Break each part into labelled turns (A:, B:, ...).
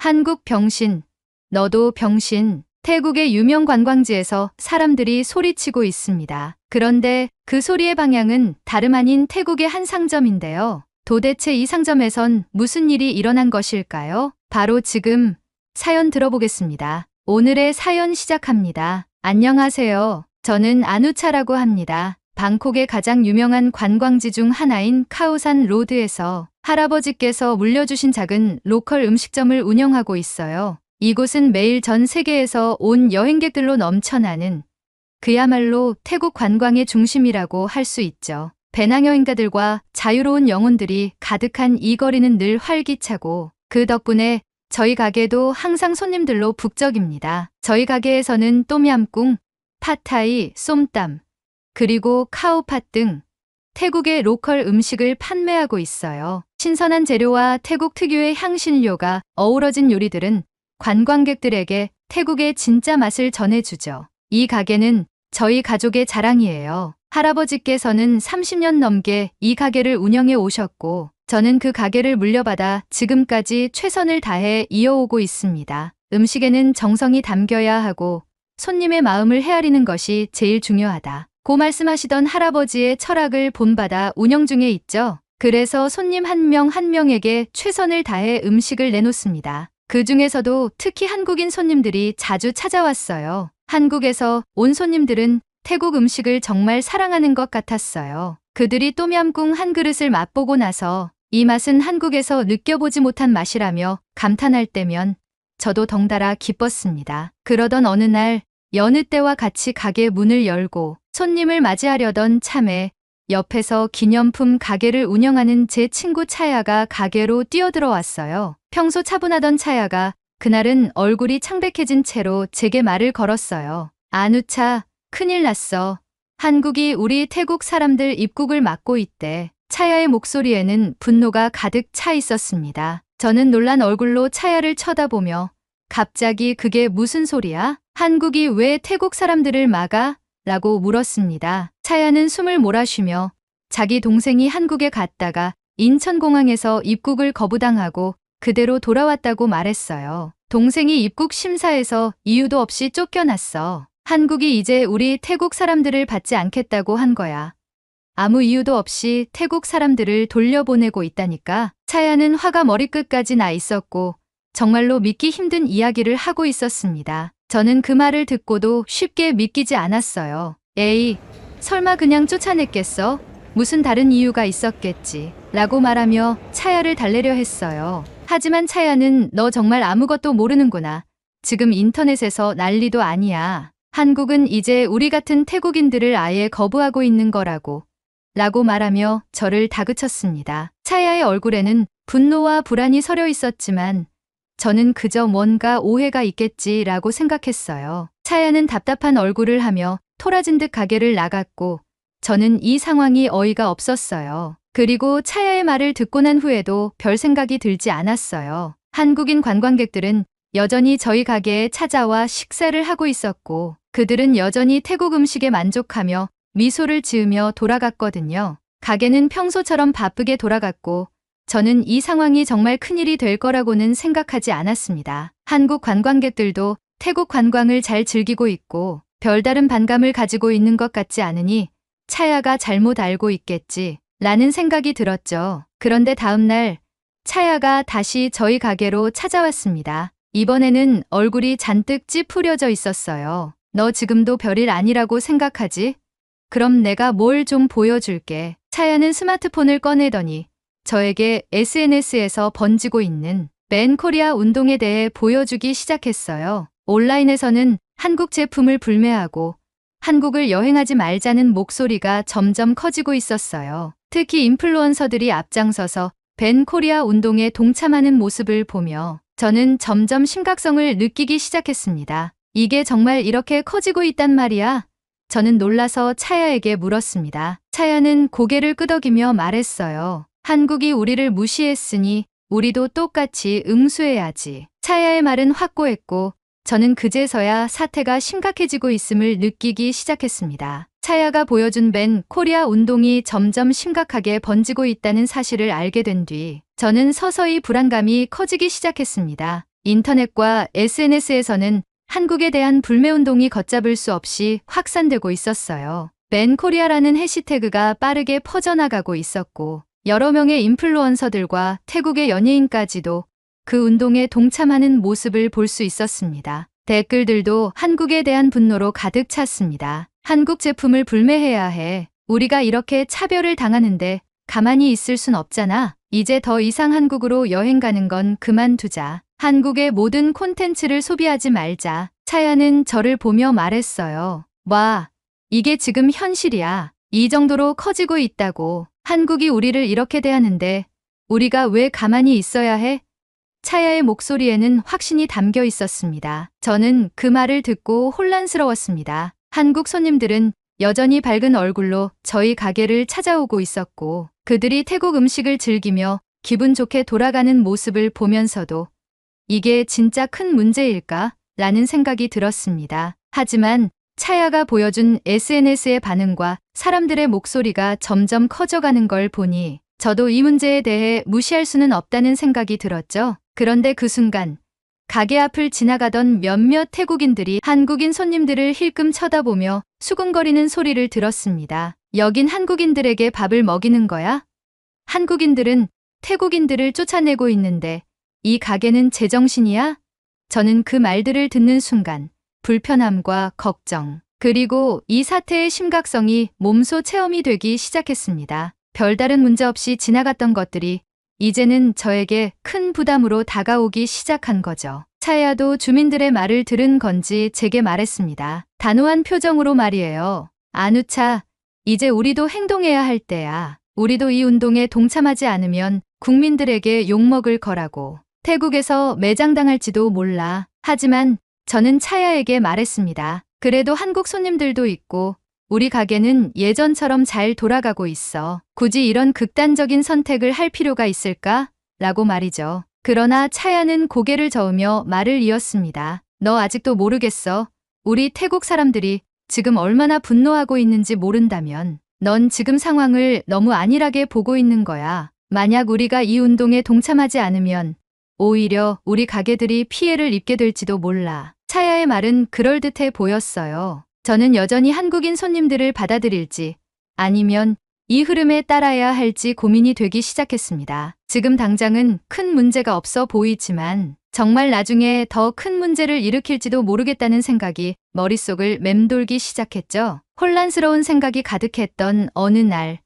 A: 한국 병신, 너도 병신. 태국의 유명 관광지에서 사람들이 소리치고 있습니다. 그런데 그 소리의 방향은 다름 아닌 태국의 한 상점인데요. 도대체 이 상점에선 무슨 일이 일어난 것일까요? 바로 지금 사연 들어보겠습니다. 오늘의 사연 시작합니다. 안녕하세요. 저는 아누차라고 합니다. 방콕의 가장 유명한 관광지 중 하나인 카오산 로드에서 할아버지께서 물려주신 작은 로컬 음식점을 운영하고 있어요. 이곳은 매일 전 세계에서 온 여행객들로 넘쳐나는 그야말로 태국 관광의 중심이라고 할 수 있죠. 배낭여행가들과 자유로운 영혼들이 가득한 이 거리는 늘 활기차고 그 덕분에 저희 가게도 항상 손님들로 북적입니다. 저희 가게에서는 똠얌꿍, 팟타이, 쏨땀, 그리고 카오팟 등 태국의 로컬 음식을 판매하고 있어요. 신선한 재료와 태국 특유의 향신료가 어우러진 요리들은 관광객들에게 태국의 진짜 맛을 전해주죠. 이 가게는 저희 가족의 자랑이에요. 할아버지께서는 30년 넘게 이 가게를 운영해 오셨고 저는 그 가게를 물려받아 지금까지 최선을 다해 이어오고 있습니다. 음식에는 정성이 담겨야 하고 손님의 마음을 헤아리는 것이 제일 중요하다. 고 말씀하시던 할아버지의 철학을 본받아 운영 중에 있죠. 그래서 손님 한 명 한 명에게 최선을 다해 음식을 내놓습니다. 그 중에서도 특히 한국인 손님들이 자주 찾아왔어요. 한국에서 온 손님들은 태국 음식을 정말 사랑하는 것 같았어요. 그들이 똠얌꿍 한 그릇을 맛보고 나서 이 맛은 한국에서 느껴보지 못한 맛이라며 감탄할 때면 저도 덩달아 기뻤습니다. 그러던 어느 날 여느 때와 같이 가게 문을 열고 손님을 맞이하려던 참에 옆에서 기념품 가게를 운영하는 제 친구 차야가 가게로 뛰어들어왔어요. 평소 차분하던 차야가 그날은 얼굴이 창백해진 채로 제게 말을 걸었어요. 아누차, 큰일 났어. 한국이 우리 태국 사람들 입국을 막고 있대. 차야의 목소리에는 분노가 가득 차 있었습니다. 저는 놀란 얼굴로 차야를 쳐다보며 갑자기 그게 무슨 소리야? 한국이 왜 태국 사람들을 막아? 라고 물었습니다. 차야는 숨을 몰아쉬며 자기 동생이 한국에 갔다가 인천공항에서 입국을 거부당하고 그대로 돌아왔다고 말했어요. 동생이 입국 심사에서 이유도 없이 쫓겨났어. 한국이 이제 우리 태국 사람들을 받지 않겠다고 한 거야. 아무 이유도 없이 태국 사람들을 돌려보내고 있다니까. 차야는 화가 머리끝까지 나 있었고 정말로 믿기 힘든 이야기를 하고 있었습니다. 저는 그 말을 듣고도 쉽게 믿기지 않았어요. 에이, 설마 그냥 쫓아냈겠어? 무슨 다른 이유가 있었겠지. 라고 말하며 차야를 달래려 했어요. 하지만 차야는 너 정말 아무것도 모르는구나. 지금 인터넷에서 난리도 아니야. 한국은 이제 우리 같은 태국인들을 아예 거부하고 있는 거라고. 라고 말하며 저를 다그쳤습니다. 차야의 얼굴에는 분노와 불안이 서려 있었지만 저는 그저 뭔가 오해가 있겠지라고 생각했어요. 차야는 답답한 얼굴을 하며 토라진 듯 가게를 나갔고 저는 이 상황이 어이가 없었어요. 그리고 차야의 말을 듣고 난 후에도 별 생각이 들지 않았어요. 한국인 관광객들은 여전히 저희 가게에 찾아와 식사를 하고 있었고 그들은 여전히 태국 음식에 만족하며 미소를 지으며 돌아갔거든요. 가게는 평소처럼 바쁘게 돌아갔고 저는 이 상황이 정말 큰일이 될 거라고는 생각하지 않았습니다. 한국 관광객들도 태국 관광을 잘 즐기고 있고 별다른 반감을 가지고 있는 것 같지 않으니 차야가 잘못 알고 있겠지 라는 생각이 들었죠. 그런데 다음 날 차야가 다시 저희 가게로 찾아왔습니다. 이번에는 얼굴이 잔뜩 찌푸려져 있었어요. 너 지금도 별일 아니라고 생각하지? 그럼 내가 뭘 좀 보여줄게. 차야는 스마트폰을 꺼내더니 저에게 SNS에서 번지고 있는 밴 코리아 운동에 대해 보여주기 시작했어요. 온라인에서는 한국 제품을 불매하고 한국을 여행하지 말자는 목소리가 점점 커지고 있었어요. 특히 인플루언서들이 앞장서서 밴 코리아 운동에 동참하는 모습을 보며 저는 점점 심각성을 느끼기 시작했습니다. 이게 정말 이렇게 커지고 있단 말이야? 저는 놀라서 차야에게 물었습니다. 차야는 고개를 끄덕이며 말했어요. 한국이 우리를 무시했으니 우리도 똑같이 응수해야지. 차야의 말은 확고했고 저는 그제서야 사태가 심각해지고 있음을 느끼기 시작했습니다. 차야가 보여준 밴 코리아 운동이 점점 심각하게 번지고 있다는 사실을 알게 된 뒤 저는 서서히 불안감이 커지기 시작했습니다. 인터넷과 SNS에서는 한국에 대한 불매운동이 걷잡을 수 없이 확산되고 있었어요. 밴 코리아라는 해시태그가 빠르게 퍼져나가고 있었고 여러 명의 인플루언서들과 태국의 연예인까지도 그 운동에 동참하는 모습을 볼 수 있었습니다. 댓글들도 한국에 대한 분노로 가득 찼습니다. 한국 제품을 불매해야 해. 우리가 이렇게 차별을 당하는데 가만히 있을 순 없잖아. 이제 더 이상 한국으로 여행 가는 건 그만두자. 한국의 모든 콘텐츠를 소비하지 말자. 차야는 저를 보며 말했어요. 와, 이게 지금 현실이야. 이 정도로 커지고 있다고. 한국이 우리를 이렇게 대하는데 우리가 왜 가만히 있어야 해? 차야의 목소리에는 확신이 담겨 있었습니다. 저는 그 말을 듣고 혼란스러웠습니다. 한국 손님들은 여전히 밝은 얼굴로 저희 가게를 찾아오고 있었고 그들이 태국 음식을 즐기며 기분 좋게 돌아가는 모습을 보면서도 이게 진짜 큰 문제일까? 라는 생각이 들었습니다. 하지만 차야가 보여준 SNS의 반응과 사람들의 목소리가 점점 커져가는 걸 보니 저도 이 문제에 대해 무시할 수는 없다는 생각이 들었죠. 그런데 그 순간 가게 앞을 지나가던 몇몇 태국인들이 한국인 손님들을 힐끔 쳐다보며 수군거리는 소리를 들었습니다. 여긴 한국인들에게 밥을 먹이는 거야? 한국인들은 태국인들을 쫓아내고 있는데 이 가게는 제정신이야? 저는 그 말들을 듣는 순간 불편함과 걱정, 그리고 이 사태의 심각성이 몸소 체험이 되기 시작했습니다. 별다른 문제 없이 지나갔던 것들이 이제는 저에게 큰 부담으로 다가오기 시작한 거죠. 차야도 주민들의 말을 들은 건지 제게 말했습니다. 단호한 표정으로 말이에요. 아누차, 이제 우리도 행동해야 할 때야. 우리도 이 운동에 동참하지 않으면 국민들에게 욕먹을 거라고. 태국에서 매장당할지도 몰라. 하지만 저는 차야에게 말했습니다. 그래도 한국 손님들도 있고 우리 가게는 예전처럼 잘 돌아가고 있어. 굳이 이런 극단적인 선택을 할 필요가 있을까? 라고 말이죠. 그러나 차야는 고개를 저으며 말을 이었습니다. 너 아직도 모르겠어. 우리 태국 사람들이 지금 얼마나 분노하고 있는지 모른다면 넌 지금 상황을 너무 안일하게 보고 있는 거야. 만약 우리가 이 운동에 동참하지 않으면 오히려 우리 가게들이 피해를 입게 될지도 몰라. 차야의 말은 그럴듯해 보였어요. 저는 여전히 한국인 손님들을 받아들일지 아니면 이 흐름에 따라야 할지 고민이 되기 시작했습니다. 지금 당장은 큰 문제가 없어 보이지만 정말 나중에 더 큰 문제를 일으킬지도 모르겠다는 생각이 머릿속을 맴돌기 시작했죠. 혼란스러운 생각이 가득했던 어느 날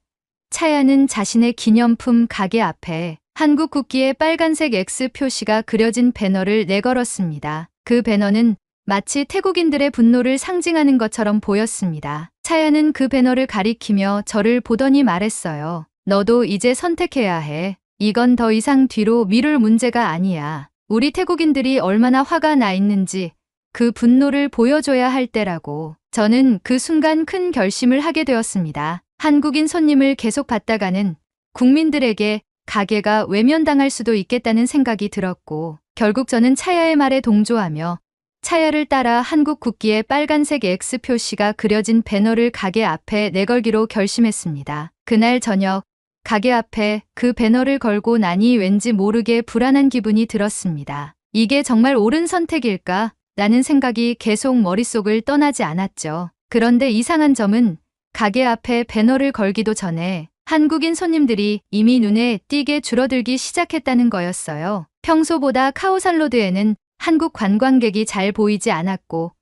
A: 차야는 자신의 기념품 가게 앞에 한국 국기의 빨간색 X 표시가 그려진 배너를 내걸었습니다. 그 배너는 마치 태국인들의 분노를 상징하는 것처럼 보였습니다. 차야는 그 배너를 가리키며 저를 보더니 말했어요. 너도 이제 선택해야 해. 이건 더 이상 뒤로 미룰 문제가 아니야. 우리 태국인들이 얼마나 화가 나 있는지 그 분노를 보여줘야 할 때라고. 저는 그 순간 큰 결심을 하게 되었습니다. 한국인 손님을 계속 받다가는 국민들에게 가게가 외면당할 수도 있겠다는 생각이 들었고 결국 저는 차야의 말에 동조하며 차야를 따라 한국 국기의 빨간색 X 표시가 그려진 배너를 가게 앞에 내걸기로 결심했습니다. 그날 저녁 가게 앞에 그 배너를 걸고 나니 왠지 모르게 불안한 기분이 들었습니다. 이게 정말 옳은 선택일까? 라는 생각이 계속 머릿속을 떠나지 않았죠. 그런데 이상한 점은 가게 앞에 배너를 걸기도 전에 한국인 손님들이 이미 눈에 띄게 줄어들기 시작했다는 거였어요. 평소보다 카오살로드에는 한국 관광객이 잘 보이지 않았고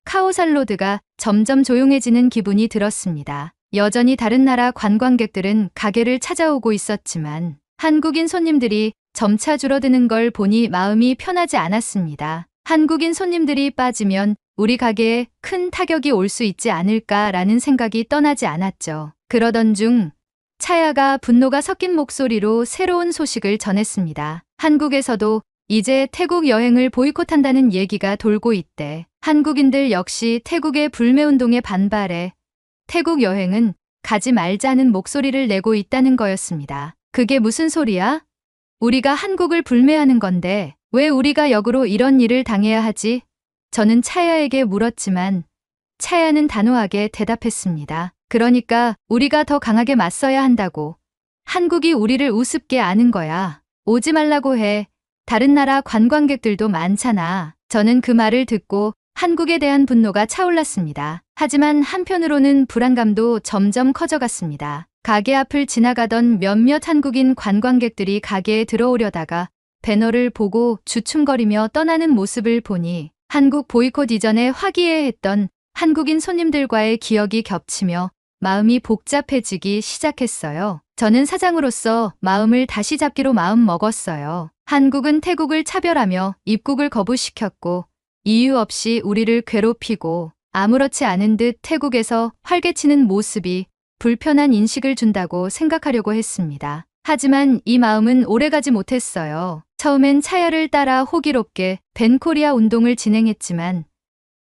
A: 카오살로드가 점점 조용해지는 기분이 들었습니다. 여전히 다른 나라 관광객들은 가게를 찾아오고 있었지만 한국인 손님들이 점차 줄어드는 걸 보니 마음이 편하지 않았습니다. 한국인 손님들이 빠지면 우리 가게에 큰 타격이 올 수 있지 않을까라는 생각이 떠나지 않았죠. 그러던 중 차야가 분노가 섞인 목소리로 새로운 소식을 전했습니다. 한국에서도 이제 태국 여행을 보이콧한다는 얘기가 돌고 있대. 한국인들 역시 태국의 불매운동에 반발해 태국 여행은 가지 말자는 목소리를 내고 있다는 거였습니다. 그게 무슨 소리야? 우리가 한국을 불매하는 건데 왜 우리가 역으로 이런 일을 당해야 하지? 저는 차야에게 물었지만 차야는 단호하게 대답했습니다. 그러니까 우리가 더 강하게 맞서야 한다고. 한국이 우리를 우습게 아는 거야. 오지 말라고 해. 다른 나라 관광객들도 많잖아. 저는 그 말을 듣고 한국에 대한 분노가 차올랐습니다. 하지만 한편으로는 불안감도 점점 커져갔습니다. 가게 앞을 지나가던 몇몇 한국인 관광객들이 가게에 들어오려다가 배너를 보고 주춤거리며 떠나는 모습을 보니 한국 보이콧 이전에 화기애애했던 한국인 손님들과의 기억이 겹치며 마음이 복잡해지기 시작했어요. 저는 사장으로서 마음을 다시 잡기로 마음 먹었어요. 한국은 태국을 차별하며 입국을 거부시켰고 이유 없이 우리를 괴롭히고 아무렇지 않은 듯 태국에서 활개치는 모습이 불편한 인식을 준다고 생각하려고 했습니다. 하지만 이 마음은 오래가지 못했어요. 처음엔 차야를 따라 호기롭게 벤코리아 운동을 진행했지만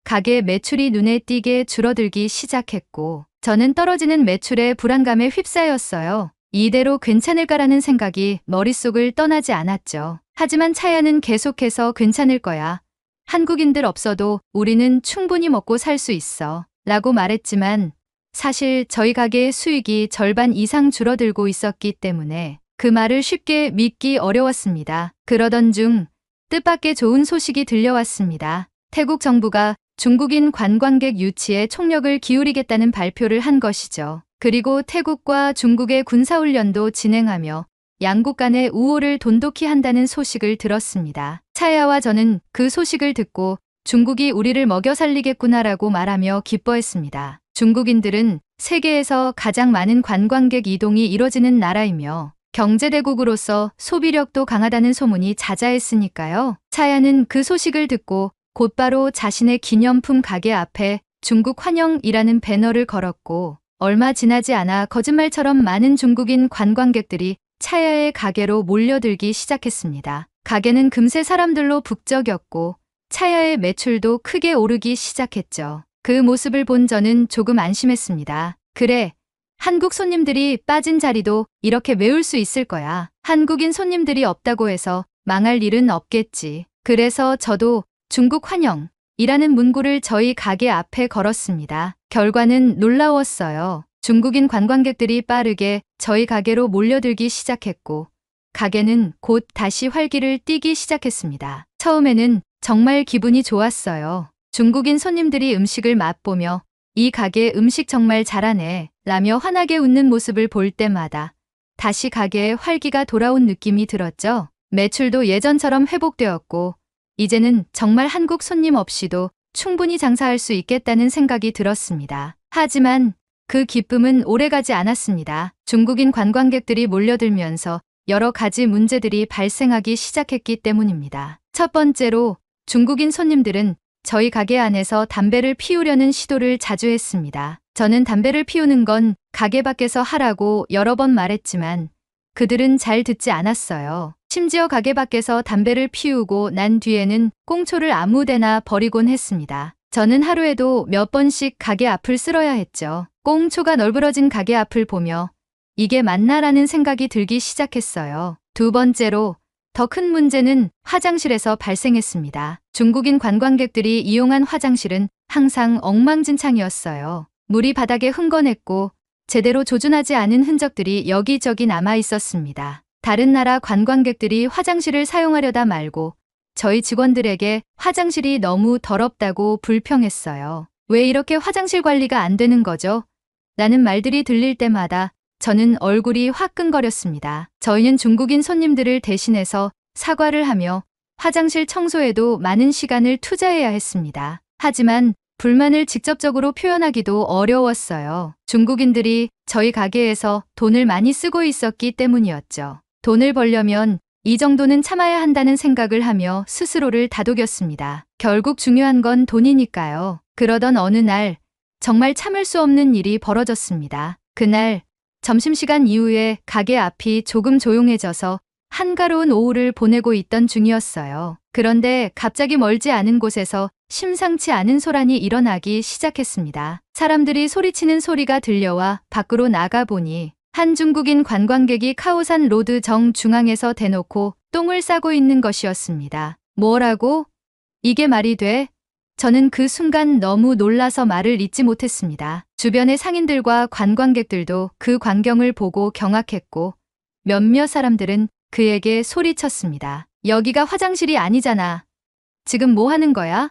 A: 가게 매출이 눈에 띄게 줄어들기 시작했고 저는 떨어지는 매출에 불안감에 휩싸였어요. 이대로 괜찮을까라는 생각이 머릿속을 떠나지 않았죠. 하지만 차야는 계속해서 괜찮을 거야. 한국인들 없어도 우리는 충분히 먹고 살 수 있어. 라고 말했지만 사실 저희 가게의 수익이 절반 이상 줄어들고 있었기 때문에 그 말을 쉽게 믿기 어려웠습니다. 그러던 중 뜻밖의 좋은 소식이 들려왔습니다. 태국 정부가 중국인 관광객 유치에 총력을 기울이겠다는 발표를 한 것이죠. 그리고 태국과 중국의 군사훈련도 진행하며 양국 간의 우호를 돈독히 한다는 소식을 들었습니다. 차야와 저는 그 소식을 듣고 중국이 우리를 먹여 살리겠구나라고 말하며 기뻐했습니다. 중국인들은 세계에서 가장 많은 관광객 이동이 이뤄지는 나라이며 경제대국으로서 소비력도 강하다는 소문이 자자했으니까요. 차야는 그 소식을 듣고 곧바로 자신의 기념품 가게 앞에 중국 환영이라는 배너를 걸었고 얼마 지나지 않아 거짓말처럼 많은 중국인 관광객들이 차야의 가게로 몰려들기 시작했습니다. 가게는 금세 사람들로 북적였고 차야의 매출도 크게 오르기 시작했죠. 그 모습을 본 저는 조금 안심했습니다. 그래, 한국 손님들이 빠진 자리도 이렇게 메울 수 있을 거야. 한국인 손님들이 없다고 해서 망할 일은 없겠지. 그래서 저도 중국 환영이라는 문구를 저희 가게 앞에 걸었습니다. 결과는 놀라웠어요. 중국인 관광객들이 빠르게 저희 가게로 몰려들기 시작했고 가게는 곧 다시 활기를 띠기 시작했습니다. 처음에는 정말 기분이 좋았어요. 중국인 손님들이 음식을 맛보며 이 가게 음식 정말 잘하네 라며 환하게 웃는 모습을 볼 때마다 다시 가게에 활기가 돌아온 느낌이 들었죠. 매출도 예전처럼 회복되었고 이제는 정말 한국 손님 없이도 충분히 장사할 수 있겠다는 생각이 들었습니다. 하지만 그 기쁨은 오래가지 않았습니다. 중국인 관광객들이 몰려들면서 여러 가지 문제들이 발생하기 시작했기 때문입니다. 첫 번째로 중국인 손님들은 저희 가게 안에서 담배를 피우려는 시도를 자주 했습니다. 저는 담배를 피우는 건 가게 밖에서 하라고 여러 번 말했지만 그들은 잘 듣지 않았어요. 심지어 가게 밖에서 담배를 피우고 난 뒤에는 꽁초를 아무 데나 버리곤 했습니다. 저는 하루에도 몇 번씩 가게 앞을 쓸어야 했죠. 꽁초가 널브러진 가게 앞을 보며 이게 맞나라는 생각이 들기 시작했어요. 두 번째로 더 큰 문제는 화장실에서 발생했습니다. 중국인 관광객들이 이용한 화장실은 항상 엉망진창이었어요. 물이 바닥에 흥건했고 제대로 조준하지 않은 흔적들이 여기저기 남아 있었습니다. 다른 나라 관광객들이 화장실을 사용하려다 말고 저희 직원들에게 화장실이 너무 더럽다고 불평했어요. 왜 이렇게 화장실 관리가 안 되는 거죠? 라는 말들이 들릴 때마다 저는 얼굴이 화끈거렸습니다. 저희는 중국인 손님들을 대신해서 사과를 하며 화장실 청소에도 많은 시간을 투자해야 했습니다. 하지만 불만을 직접적으로 표현하기도 어려웠어요. 중국인들이 저희 가게에서 돈을 많이 쓰고 있었기 때문이었죠. 돈을 벌려면 이 정도는 참아야 한다는 생각을 하며 스스로를 다독였습니다. 결국 중요한 건 돈이니까요. 그러던 어느 날 정말 참을 수 없는 일이 벌어졌습니다. 그날 점심시간 이후에 가게 앞이 조금 조용해져서 한가로운 오후를 보내고 있던 중이었어요. 그런데 갑자기 멀지 않은 곳에서 심상치 않은 소란이 일어나기 시작했습니다. 사람들이 소리치는 소리가 들려와 밖으로 나가보니 한 중국인 관광객이 카오산 로드 정중앙에서 대놓고 똥을 싸고 있는 것이었습니다. 뭐라고? 이게 말이 돼? 저는 그 순간 너무 놀라서 말을 잇지 못했습니다. 주변의 상인들과 관광객들도 그 광경을 보고 경악했고 몇몇 사람들은 그에게 소리쳤습니다. 여기가 화장실이 아니잖아. 지금 뭐 하는 거야?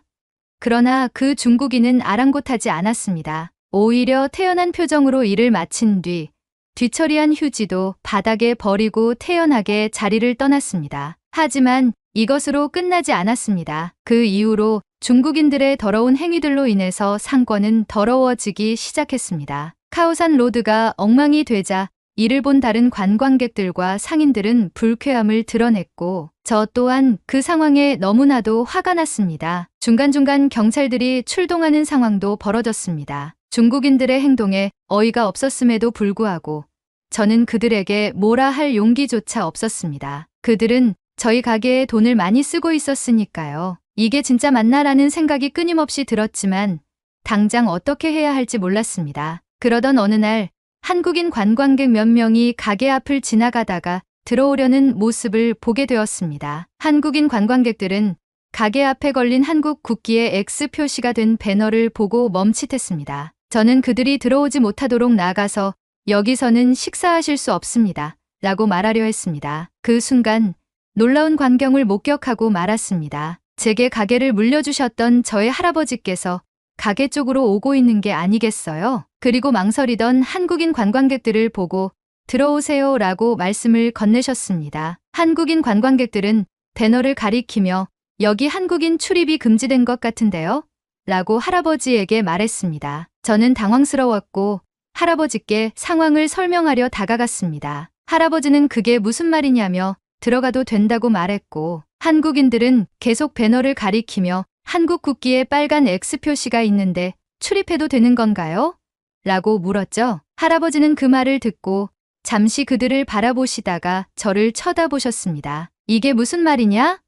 A: 그러나 그 중국인은 아랑곳하지 않았습니다. 오히려 태연한 표정으로 일을 마친 뒤 뒤처리한 휴지도 바닥에 버리고 태연하게 자리를 떠났습니다. 하지만 이것으로 끝나지 않았습니다. 그 이후로 중국인들의 더러운 행위들로 인해서 상권은 더러워지기 시작했습니다. 카오산 로드가 엉망이 되자 이를 본 다른 관광객들과 상인들은 불쾌함을 드러냈고 저 또한 그 상황에 너무나도 화가 났습니다. 중간중간 경찰들이 출동하는 상황도 벌어졌습니다. 중국인들의 행동에 어이가 없었음에도 불구하고 저는 그들에게 뭐라 할 용기조차 없었습니다. 그들은 저희 가게에 돈을 많이 쓰고 있었으니까요. 이게 진짜 맞나라는 생각이 끊임없이 들었지만 당장 어떻게 해야 할지 몰랐습니다. 그러던 어느 날 한국인 관광객 몇 명이 가게 앞을 지나가다가 들어오려는 모습을 보게 되었습니다. 한국인 관광객들은 가게 앞에 걸린 한국 국기의 X 표시가 된 배너를 보고 멈칫했습니다. 저는 그들이 들어오지 못하도록 나가서 여기서는 식사하실 수 없습니다. 라고 말하려 했습니다. 그 순간 놀라운 광경을 목격하고 말았습니다. 제게 가게를 물려주셨던 저의 할아버지께서 가게 쪽으로 오고 있는 게 아니겠어요? 그리고 망설이던 한국인 관광객들을 보고 들어오세요 라고 말씀을 건네셨습니다. 한국인 관광객들은 배너를 가리키며 여기 한국인 출입이 금지된 것 같은데요? 라고 할아버지에게 말했습니다. 저는 당황스러웠고 할아버지께 상황을 설명하려 다가갔습니다. 할아버지는 그게 무슨 말이냐며 들어가도 된다고 말했고 한국인들은 계속 배너를 가리키며 한국 국기에 빨간 X 표시가 있는데 출입해도 되는 건가요? 라고 물었죠. 할아버지는 그 말을 듣고 잠시 그들을 바라보시다가 저를 쳐다보셨습니다. 이게 무슨 말이냐?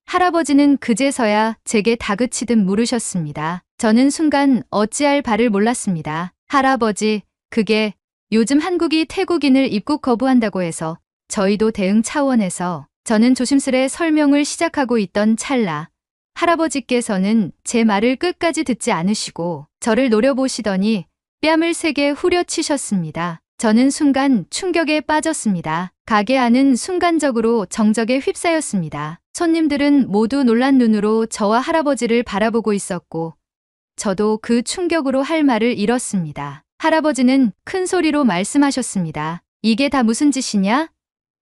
A: 할아버지는 그제서야 제게 다그치듯 물으셨습니다. 저는 순간 어찌할 바를 몰랐습니다. 할아버지, 그게 요즘 한국이 태국인을 입국 거부한다고 해서 저희도 대응 차원에서 저는 조심스레 설명을 시작하고 있던 찰나 할아버지께서는 제 말을 끝까지 듣지 않으시고 저를 노려보시더니 뺨을 세게 후려치셨습니다. 저는 순간 충격에 빠졌습니다. 가게 안은 순간적으로 정적에 휩싸였습니다. 손님들은 모두 놀란 눈으로 저와 할아버지를 바라보고 있었고 저도 그 충격으로 할 말을 잃었습니다. 할아버지는 큰 소리로 말씀하셨습니다. 이게 다 무슨 짓이냐?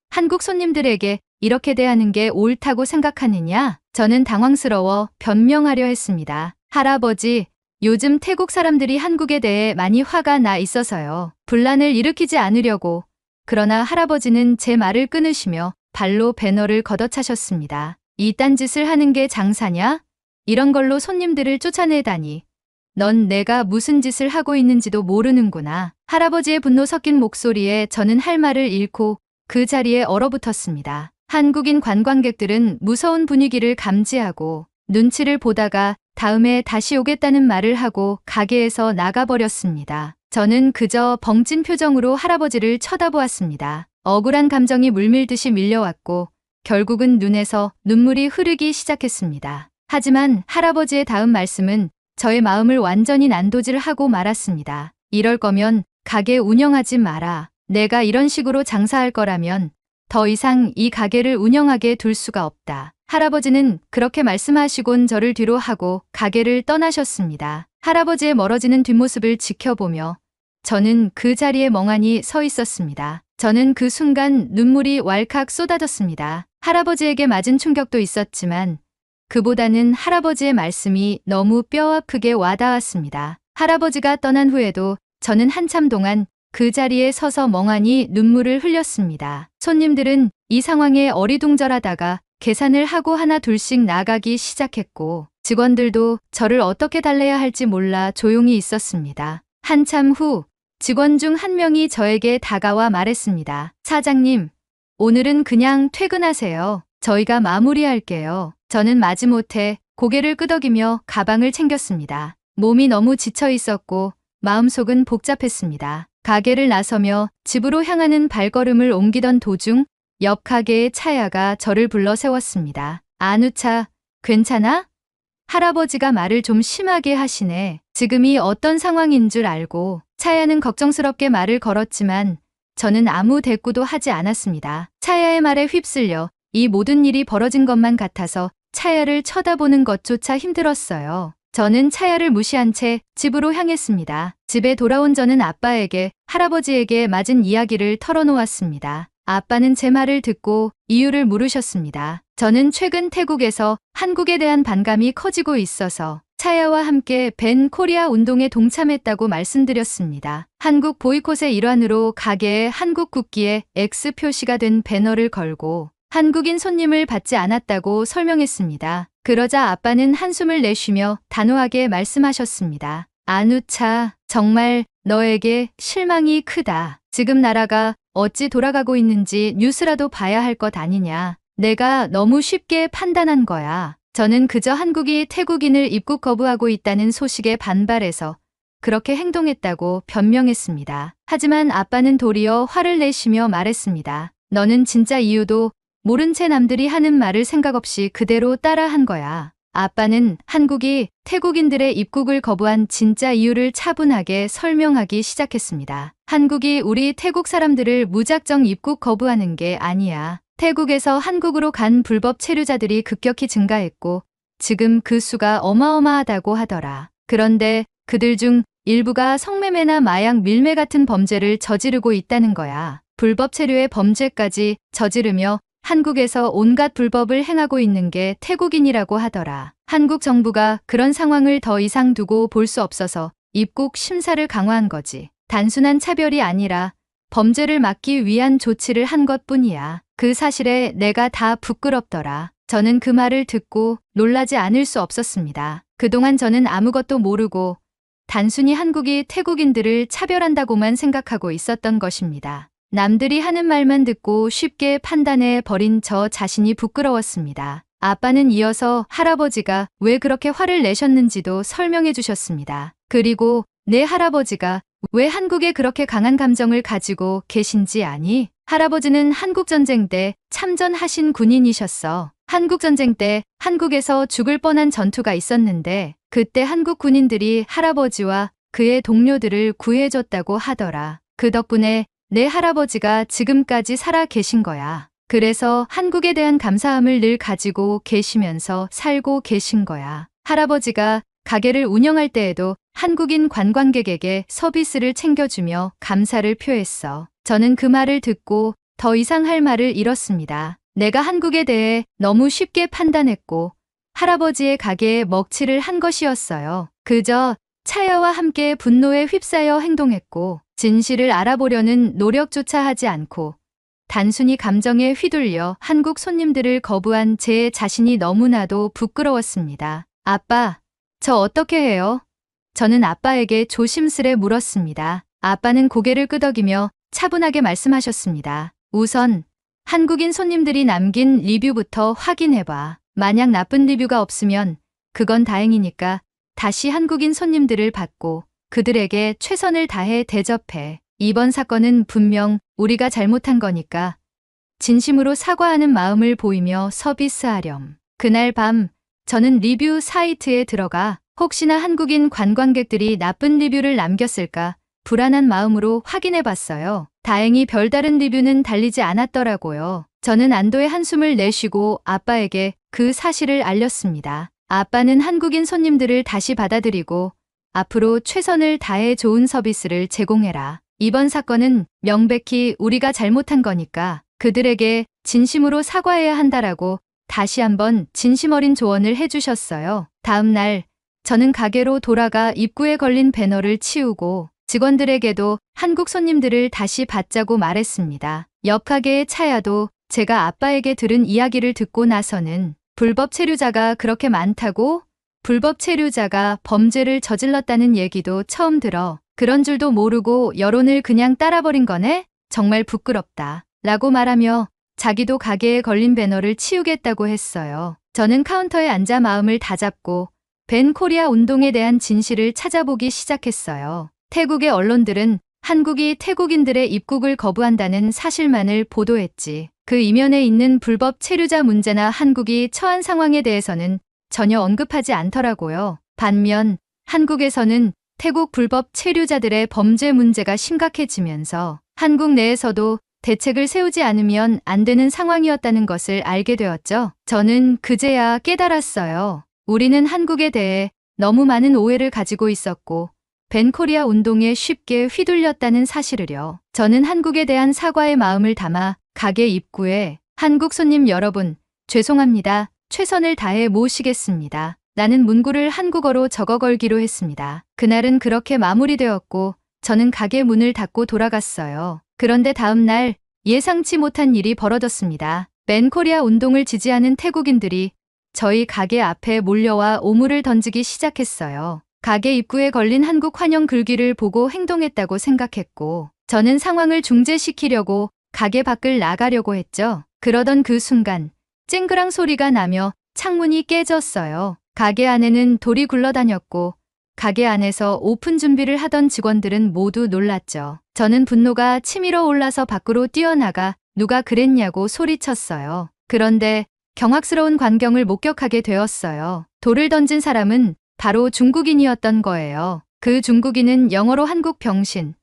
A: 한국 손님들에게 이렇게 대하는 게 옳다고 생각하느냐? 저는 당황스러워 변명하려 했습니다. 할아버지, 요즘 태국 사람들이 한국에 대해 많이 화가 나 있어서요. 분란을 일으키지 않으려고. 그러나 할아버지는 제 말을 끊으시며 발로 배너를 걷어차셨습니다. 이딴 짓을 하는 게 장사냐? 이런 걸로 손님들을 쫓아내다니. 넌 내가 무슨 짓을 하고 있는지도 모르는구나. 할아버지의 분노 섞인 목소리에 저는 할 말을 잃고 그 자리에 얼어붙었습니다. 한국인 관광객들은 무서운 분위기를 감지하고 눈치를 보다가 다음에 다시 오겠다는 말을 하고 가게에서 나가버렸습니다. 저는 그저 벙찐 표정으로 할아버지를 쳐다보았습니다. 억울한 감정이 물밀듯이 밀려왔고 결국은 눈에서 눈물이 흐르기 시작했습니다. 하지만 할아버지의 다음 말씀은 저의 마음을 완전히 난도질하고 말았습니다. 이럴 거면 가게 운영하지 마라. 내가 이런 식으로 장사할 거라면 더 이상 이 가게를 운영하게 둘 수가 없다. 할아버지는 그렇게 말씀하시곤 저를 뒤로 하고 가게를 떠나셨습니다. 할아버지의 멀어지는 뒷모습을 지켜보며 저는 그 자리에 멍하니 서 있었습니다. 저는 그 순간 눈물이 왈칵 쏟아졌습니다. 할아버지에게 맞은 충격도 있었지만 그보다는 할아버지의 말씀이 너무 뼈아프게 와닿았습니다. 할아버지가 떠난 후에도 저는 한참 동안 그 자리에 서서 멍하니 눈물을 흘렸습니다. 손님들은 이 상황에 어리둥절하다가 계산을 하고 하나 둘씩 나가기 시작했고 직원들도 저를 어떻게 달래야 할지 몰라 조용히 있었습니다. 한참 후 직원 중 한 명이 저에게 다가와 말했습니다. 사장님, 오늘은 그냥 퇴근하세요. 저희가 마무리할게요. 저는 마지못해 고개를 끄덕이며 가방을 챙겼습니다. 몸이 너무 지쳐 있었고 마음속은 복잡했습니다. 가게를 나서며 집으로 향하는 발걸음을 옮기던 도중 옆 가게의 차야가 저를 불러 세웠습니다. 안우차, 괜찮아? 할아버지가 말을 좀 심하게 하시네. 지금이 어떤 상황인 줄 알고 차야는 걱정스럽게 말을 걸었지만 저는 아무 대꾸도 하지 않았습니다. 차야의 말에 휩쓸려 이 모든 일이 벌어진 것만 같아서 차야를 쳐다보는 것조차 힘들었어요. 저는 차야를 무시한 채 집으로 향했습니다. 집에 돌아온 저는 아빠에게 할아버지에게 맞은 이야기를 털어놓았습니다. 아빠는 제 말을 듣고 이유를 물으셨습니다. 저는 최근 태국에서 한국에 대한 반감이 커지고 있어서 차야와 함께 벤 코리아 운동에 동참했다고 말씀드렸습니다. 한국 보이콧의 일환으로 가게에 한국 국기에 X 표시가 된 배너를 걸고 한국인 손님을 받지 않았다고 설명했습니다. 그러자 아빠는 한숨을 내쉬며 단호하게 말씀하셨습니다. 아누차, 정말 너에게 실망이 크다. 지금 나라가 어찌 돌아가고 있는지 뉴스라도 봐야 할 것 아니냐. 내가 너무 쉽게 판단한 거야. 저는 그저 한국이 태국인을 입국 거부하고 있다는 소식에 반발해서 그렇게 행동했다고 변명했습니다. 하지만 아빠는 도리어 화를 내시며 말했습니다. 너는 진짜 이유도 모른 채 남들이 하는 말을 생각 없이 그대로 따라한 거야. 아빠는 한국이 태국인들의 입국을 거부한 진짜 이유를 차분하게 설명하기 시작했습니다. 한국이 우리 태국 사람들을 무작정 입국 거부하는 게 아니야. 태국에서 한국으로 간 불법 체류자들이 급격히 증가했고 지금 그 수가 어마어마하다고 하더라. 그런데 그들 중 일부가 성매매나 마약 밀매 같은 범죄를 저지르고 있다는 거야. 불법 체류의 범죄까지 저지르며 한국에서 온갖 불법을 행하고 있는 게 태국인이라고 하더라. 한국 정부가 그런 상황을 더 이상 두고 볼 수 없어서 입국 심사를 강화한 거지. 단순한 차별이 아니라 범죄를 막기 위한 조치를 한 것뿐이야. 그 사실에 내가 다 부끄럽더라. 저는 그 말을 듣고 놀라지 않을 수 없었습니다. 그동안 저는 아무것도 모르고 단순히 한국이 태국인들을 차별한다고만 생각하고 있었던 것입니다. 남들이 하는 말만 듣고 쉽게 판단해 버린 저 자신이 부끄러웠습니다. 아빠는 이어서 할아버지가 왜 그렇게 화를 내셨는지도 설명해 주셨습니다. 그리고 내 할아버지가 왜 한국에 그렇게 강한 감정을 가지고 계신지 아니? 할아버지는 한국전쟁 때 참전하신 군인이셨어. 한국전쟁 때 한국에서 죽을 뻔한 전투가 있었는데 그때 한국 군인들이 할아버지와 그의 동료들을 구해줬다고 하더라. 그 덕분에 내 할아버지가 지금까지 살아 계신 거야. 그래서 한국에 대한 감사함을 늘 가지고 계시면서 살고 계신 거야. 할아버지가 가게를 운영할 때에도 한국인 관광객에게 서비스를 챙겨주며 감사를 표했어. 저는 그 말을 듣고 더 이상 할 말을 잃었습니다. 내가 한국에 대해 너무 쉽게 판단했고 할아버지의 가게에 먹칠을 한 것이었어요. 그저 차야와 함께 분노에 휩싸여 행동했고 진실을 알아보려는 노력조차 하지 않고 단순히 감정에 휘둘려 한국 손님들을 거부한 제 자신이 너무나도 부끄러웠습니다. 아빠, 저 어떻게 해요? 저는 아빠에게 조심스레 물었습니다. 아빠는 고개를 끄덕이며 차분하게 말씀하셨습니다. 우선 한국인 손님들이 남긴 리뷰부터 확인해봐. 만약 나쁜 리뷰가 없으면 그건 다행이니까 다시 한국인 손님들을 받고 그들에게 최선을 다해 대접해. 이번 사건은 분명 우리가 잘못한 거니까 진심으로 사과하는 마음을 보이며 서비스하렴. 그날 밤 저는 리뷰 사이트에 들어가 혹시나 한국인 관광객들이 나쁜 리뷰를 남겼을까 불안한 마음으로 확인해 봤어요. 다행히 별다른 리뷰는 달리지 않았더라고요. 저는 안도의 한숨을 내쉬고 아빠에게 그 사실을 알렸습니다. 아빠는 한국인 손님들을 다시 받아들이고 앞으로 최선을 다해 좋은 서비스를 제공해라. 이번 사건은 명백히 우리가 잘못한 거니까 그들에게 진심으로 사과해야 한다라고 다시 한번 진심 어린 조언을 해주셨어요. 다음 날 저는 가게로 돌아가 입구에 걸린 배너를 치우고 직원들에게도 한국 손님들을 다시 받자고 말했습니다. 옆 가게의 차야도 제가 아빠에게 들은 이야기를 듣고 나서는 불법 체류자가 그렇게 많다고? 불법 체류자가 범죄를 저질렀다는 얘기도 처음 들어. 그런 줄도 모르고 여론을 그냥 따라버린 거네? 정말 부끄럽다. 라고 말하며 자기도 가게에 걸린 배너를 치우겠다고 했어요. 저는 카운터에 앉아 마음을 다잡고 벤 코리아 운동에 대한 진실을 찾아보기 시작했어요. 태국의 언론들은 한국이 태국인들의 입국을 거부한다는 사실만을 보도했지. 그 이면에 있는 불법 체류자 문제나 한국이 처한 상황에 대해서는 전혀 언급하지 않더라고요. 반면 한국에서는 태국 불법 체류자들의 범죄 문제가 심각해지면서 한국 내에서도 대책을 세우지 않으면 안 되는 상황이었다는 것을 알게 되었죠. 저는 그제야 깨달았어요. 우리는 한국에 대해 너무 많은 오해를 가지고 있었고 벤코리아 운동에 쉽게 휘둘렸다는 사실을요. 저는 한국에 대한 사과의 마음을 담아 가게 입구에 한국 손님 여러분, 죄송합니다. 최선을 다해 모시겠습니다. 라는 문구를 한국어로 적어 걸기로 했습니다. 그날은 그렇게 마무리되었고 저는 가게 문을 닫고 돌아갔어요. 그런데 다음 날 예상치 못한 일이 벌어졌습니다. 벤코리아 운동을 지지하는 태국인들이 저희 가게 앞에 몰려와 오물을 던지기 시작했어요. 가게 입구에 걸린 한국 환영 글귀를 보고 행동했다고 생각했고 저는 상황을 중재시키려고 가게 밖을 나가려고 했죠. 그러던 그 순간 쨍그랑 소리가 나며 창문이 깨졌어요. 가게 안에는 돌이 굴러다녔고 가게 안에서 오픈 준비를 하던 직원들은 모두 놀랐죠. 저는 분노가 치밀어 올라서 밖으로 뛰어나가 누가 그랬냐고 소리쳤어요. 그런데 경악스러운 광경을 목격하게 되었어요. 돌을 던진 사람은 바로 중국인이었던 거예요. 그 중국인은 영어로 한국 병신,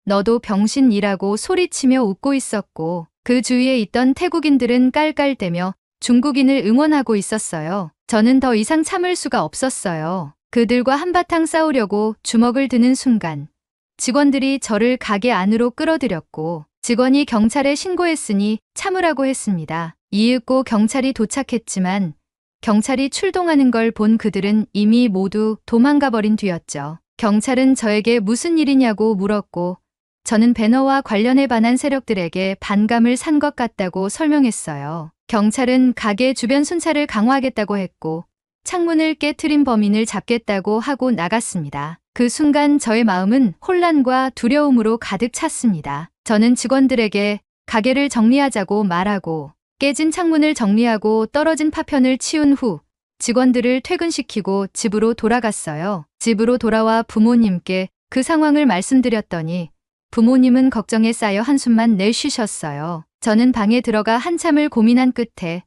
A: 너도 병신이라고 소리치며 웃고 있었고 그 주위에 있던 태국인들은 깔깔대며 중국인을 응원하고 있었어요. 저는 더 이상 참을 수가 없었어요. 그들과 한바탕 싸우려고 주먹을 드는 순간 직원들이 저를 가게 안으로 끌어들였고 직원이 경찰에 신고했으니 참으라고 했습니다. 이윽고 경찰이 도착했지만 경찰이 출동하는 걸 본 그들은 이미 모두 도망가 버린 뒤였죠. 경찰은 저에게 무슨 일이냐고 물었고 저는 배너와 관련해 반한 세력들에게 반감을 산 것 같다고 설명했어요. 경찰은 가게 주변 순찰을 강화하겠다고 했고 창문을 깨트린 범인을 잡겠다고 하고 나갔습니다. 그 순간 저의 마음은 혼란과 두려움으로 가득 찼습니다. 저는 직원들에게 가게를 정리하자고 말하고 깨진 창문을 정리하고 떨어진 파편을 치운 후 직원들을 퇴근시키고 집으로 돌아갔어요. 집으로 돌아와 부모님께 그 상황을 말씀드렸더니 부모님은 걱정에 쌓여 한숨만 내쉬셨어요. 저는 방에 들어가 한참을 고민한 끝에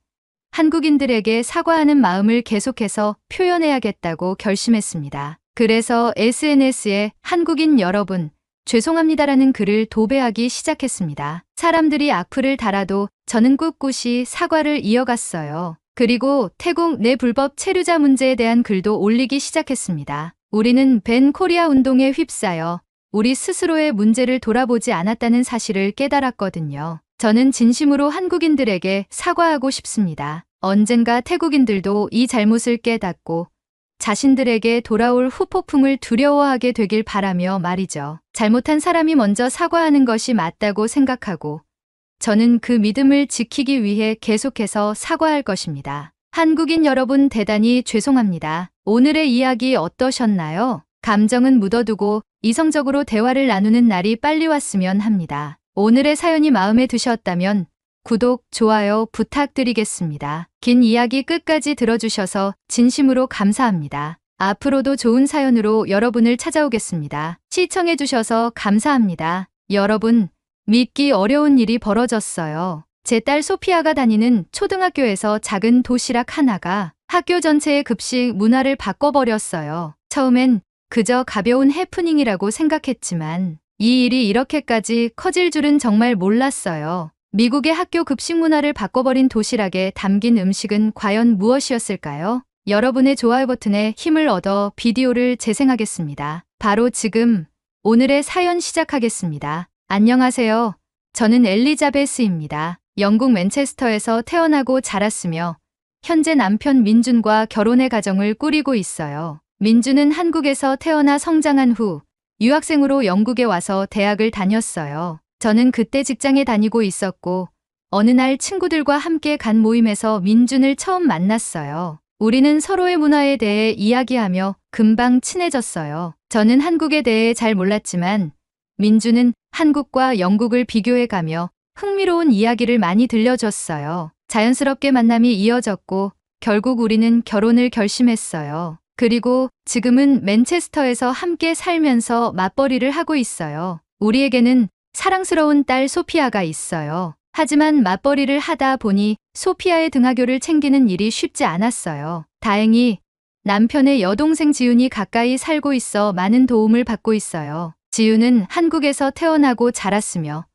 A: 한국인들에게 사과하는 마음을 계속해서 표현해야겠다고 결심했습니다. 그래서 SNS에 한국인 여러분, 죄송합니다라는 글을 도배하기 시작했습니다. 사람들이 악플을 달아도 저는 꿋꿋이 사과를 이어갔어요. 그리고 태국 내 불법 체류자 문제에 대한 글도 올리기 시작했습니다. 우리는 벤코리아 운동에 휩싸여 우리 스스로의 문제를 돌아보지 않았다는 사실을 깨달았거든요. 저는 진심으로 한국인들에게 사과하고 싶습니다. 언젠가 태국인들도 이 잘못을 깨닫고 자신들에게 돌아올 후폭풍을 두려워하게 되길 바라며 말이죠. 잘못한 사람이 먼저 사과하는 것이 맞다고 생각하고 저는 그 믿음을 지키기 위해 계속해서 사과할 것입니다. 한국인 여러분 대단히 죄송합니다. 오늘의 이야기 어떠셨나요? 감정은 묻어두고 이성적으로 대화를 나누는 날이 빨리 왔으면 합니다. 오늘의 사연이 마음에 드셨다면 구독, 좋아요 부탁드리겠습니다. 긴 이야기 끝까지 들어주셔서 진심으로 감사합니다. 앞으로도 좋은 사연으로 여러분을 찾아오겠습니다. 시청해주셔서 감사합니다. 여러분, 믿기 어려운 일이 벌어졌어요. 제 딸 소피아가 다니는 초등학교에서 작은 도시락 하나가 학교 전체의 급식 문화를 바꿔버렸어요. 처음엔 그저 가벼운 해프닝이라고 생각했지만 이 일이 이렇게까지 커질 줄은 정말 몰랐어요. 미국의 학교 급식 문화를 바꿔버린 도시락에 담긴 음식은 과연 무엇이었을까요? 여러분의 좋아요 버튼에 힘을 얻어 비디오를 재생하겠습니다. 바로 지금 오늘의 사연 시작하겠습니다. 안녕하세요. 저는 엘리자베스입니다. 영국 맨체스터에서 태어나고 자랐으며 현재 남편 민준과 결혼의 가정을 꾸리고 있어요. 민준은 한국에서 태어나 성장한 후 유학생으로 영국에 와서 대학을 다녔어요. 저는 그때 직장에 다니고 있었고 어느 날 친구들과 함께 간 모임에서 민준을 처음 만났어요. 우리는 서로의 문화에 대해 이야기하며 금방 친해졌어요. 저는 한국에 대해 잘 몰랐지만 민준은 한국과 영국을 비교해가며 흥미로운 이야기를 많이 들려줬어요. 자연스럽게 만남이 이어졌고 결국 우리는 결혼을 결심했어요. 그리고 지금은 맨체스터에서 함께 살면서 맞벌이를 하고 있어요. 우리에게는 사랑스러운 딸 소피아가 있어요. 하지만 맞벌이를 하다 보니 소피아의 등하교를 챙기는 일이 쉽지 않았어요. 다행히 남편의 여동생 지윤이 가까이 살고 있어 많은 도움을 받고 있어요. 지윤은 한국에서 태어나고 자랐으며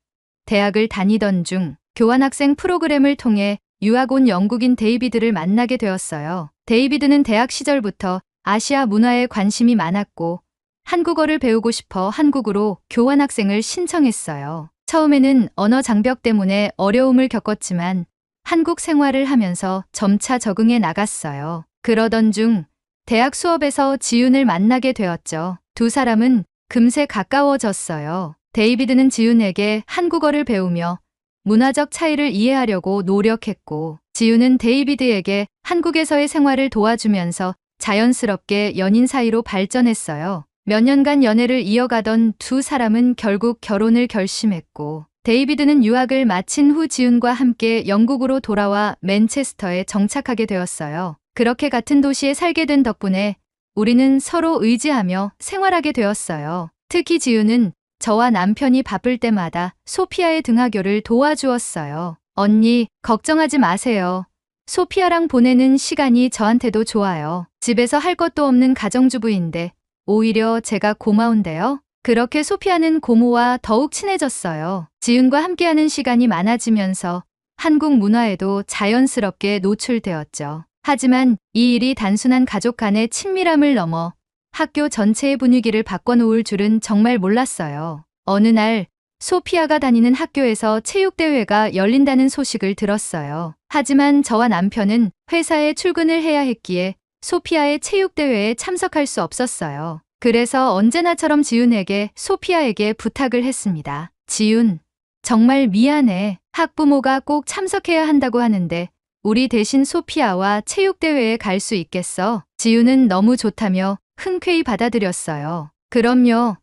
A: 대학을 다니던 중 교환학생 프로그램을 통해 유학 온 영국인 데이비드를 만나게 되었어요. 데이비드는 대학 시절부터 아시아 문화에 관심이 많았고 한국어를 배우고 싶어 한국으로 교환학생을 신청했어요. 처음에는 언어 장벽 때문에 어려움을 겪었지만 한국 생활을 하면서 점차 적응해 나갔어요. 그러던 중 대학 수업에서 지윤을 만나게 되었죠. 두 사람은 금세 가까워졌어요. 데이비드는 지윤에게 한국어를 배우며 문화적 차이를 이해하려고 노력했고, 지윤은 데이비드에게 한국에서의 생활을 도와주면서 자연스럽게 연인 사이로 발전했어요. 몇 년간 연애를 이어가던 두 사람은 결국 결혼을 결심했고, 데이비드는 유학을 마친 후 지윤과 함께 영국으로 돌아와 맨체스터에 정착하게 되었어요. 그렇게 같은 도시에 살게 된 덕분에 우리는 서로 의지하며 생활하게 되었어요. 특히 지윤은 저와 남편이 바쁠 때마다 소피아의 등하교를 도와주었어요. 언니, 걱정하지 마세요. 소피아랑 보내는 시간이 저한테도 좋아요. 집에서 할 것도 없는 가정주부인데 오히려 제가 고마운데요. 그렇게 소피아는 고모와 더욱 친해졌어요. 지윤과 함께하는 시간이 많아지면서 한국 문화에도 자연스럽게 노출되었죠. 하지만 이 일이 단순한 가족 간의 친밀함을 넘어 학교 전체의 분위기를 바꿔놓을 줄은 정말 몰랐어요. 어느 날 소피아가 다니는 학교에서 체육대회가 열린다는 소식을 들었어요. 하지만 저와 남편은 회사에 출근을 해야 했기에 소피아의 체육대회에 참석할 수 없었어요. 그래서 언제나처럼 지윤에게 소피아에게 부탁을 했습니다. 지윤, 정말 미안해. 학부모가 꼭 참석해야 한다고 하는데 우리 대신 소피아와 체육대회에 갈 수 있겠어? 지윤은 너무 좋다며 흔쾌히 받아들였어요. 그럼요.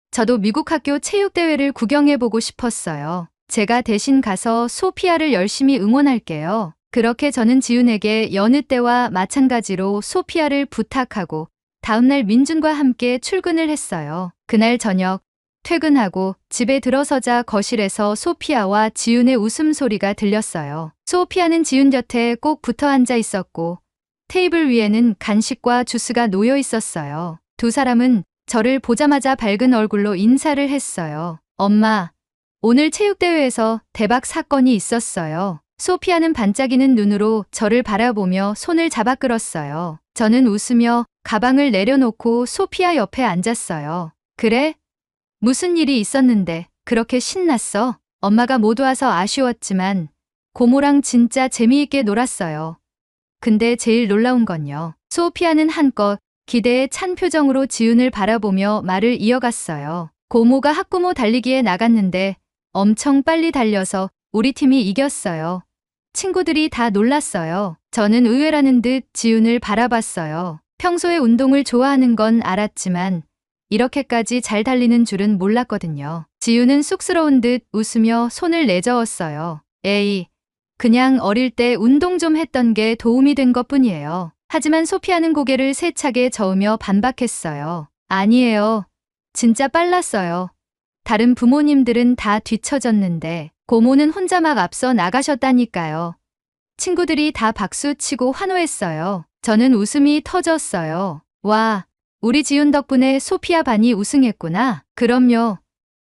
A: 저도 미국 학교 체육대회를 구경해보고 싶었어요. 제가 대신 가서 소피아를 열심히 응원할게요. 그렇게 저는 지윤에게 여느 때와 마찬가지로 소피아를 부탁하고 다음날 민준과 함께 출근을 했어요. 그날 저녁 퇴근하고 집에 들어서자 거실에서 소피아와 지윤의 웃음소리가 들렸어요. 소피아는 지윤 곁에 꼭 붙어 앉아 있었고 테이블 위에는 간식과 주스가 놓여 있었어요. 두 사람은 저를 보자마자 밝은 얼굴로 인사를 했어요. 엄마, 오늘 체육대회에서 대박 사건이 있었어요. 소피아는 반짝이는 눈으로 저를 바라보며 손을 잡아 끌었어요. 저는 웃으며 가방을 내려놓고 소피아 옆에 앉았어요. 그래? 무슨 일이 있었는데 그렇게 신났어? 엄마가 못 와서 아쉬웠지만 고모랑 진짜 재미있게 놀았어요. 근데 제일 놀라운 건요. 소피아는 한껏 기대에 찬 표정으로 지윤을 바라보며 말을 이어갔어요. 고모가 학부모 달리기에 나갔는데 엄청 빨리 달려서 우리 팀이 이겼어요. 친구들이 다 놀랐어요. 저는 의외라는 듯 지윤을 바라봤어요. 평소에 운동을 좋아하는 건 알았지만 이렇게까지 잘 달리는 줄은 몰랐거든요. 지윤은 쑥스러운 듯 웃으며 손을 내저었어요. 에이, 그냥 어릴 때 운동 좀 했던 게 도움이 된 것뿐이에요. 하지만 소피아는 고개를 세차게 저으며 반박했어요. 아니에요. 진짜 빨랐어요. 다른 부모님들은 다 뒤처졌는데 고모는 혼자 막 앞서 나가셨다니까요. 친구들이 다 박수치고 환호했어요. 저는 웃음이 터졌어요. 와, 우리 지윤 덕분에 소피아 반이 우승했구나. 그럼요.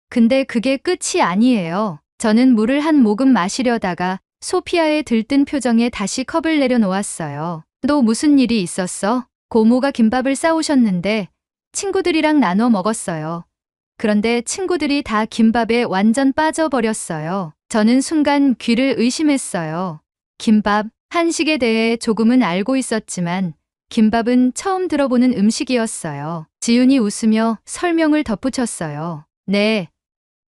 A: 근데 그게 끝이 아니에요. 저는 물을 한 모금 마시려다가 소피아의 들뜬 표정에 다시 컵을 내려놓았어요. 너 무슨 일이 있었어? 고모가 김밥을 싸오셨는데 친구들이랑 나눠 먹었어요. 그런데 친구들이 다 김밥에 완전 빠져버렸어요. 저는 순간 귀를 의심했어요. 김밥, 한식에 대해 조금은 알고 있었지만 김밥은 처음 들어보는 음식이었어요. 지윤이 웃으며 설명을 덧붙였어요. 네,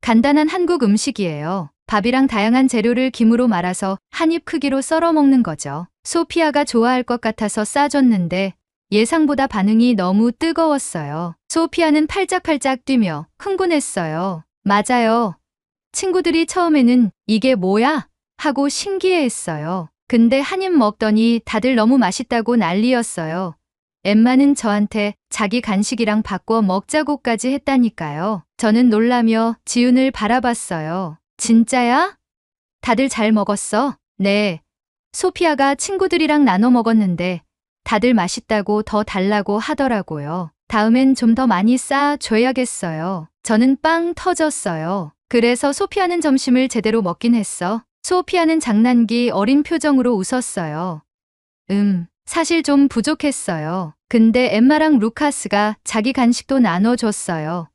A: 간단한 한국 음식이에요. 밥이랑 다양한 재료를 김으로 말아서 한 입 크기로 썰어 먹는 거죠. 소피아가 좋아할 것 같아서 싸줬는데 예상보다 반응이 너무 뜨거웠어요. 소피아는 팔짝팔짝 뛰며 흥분했어요. 맞아요. 친구들이 처음에는 이게 뭐야? 하고 신기해했어요. 근데 한 입 먹더니 다들 너무 맛있다고 난리였어요. 엠마는 저한테 자기 간식이랑 바꿔 먹자고까지 했다니까요. 저는 놀라며 지윤을 바라봤어요. 진짜야? 다들 잘 먹었어? 네. 소피아가 친구들이랑 나눠 먹었는데 다들 맛있다고 더 달라고 하더라고요. 다음엔 좀 더 많이 싸줘야겠어요. 저는 빵 터졌어요. 그래서 소피아는 점심을 제대로 먹긴 했어. 소피아는 장난기 어린 표정으로 웃었어요. 사실 좀 부족했어요. 근데 엠마랑 루카스가 자기 간식도 나눠줬어요.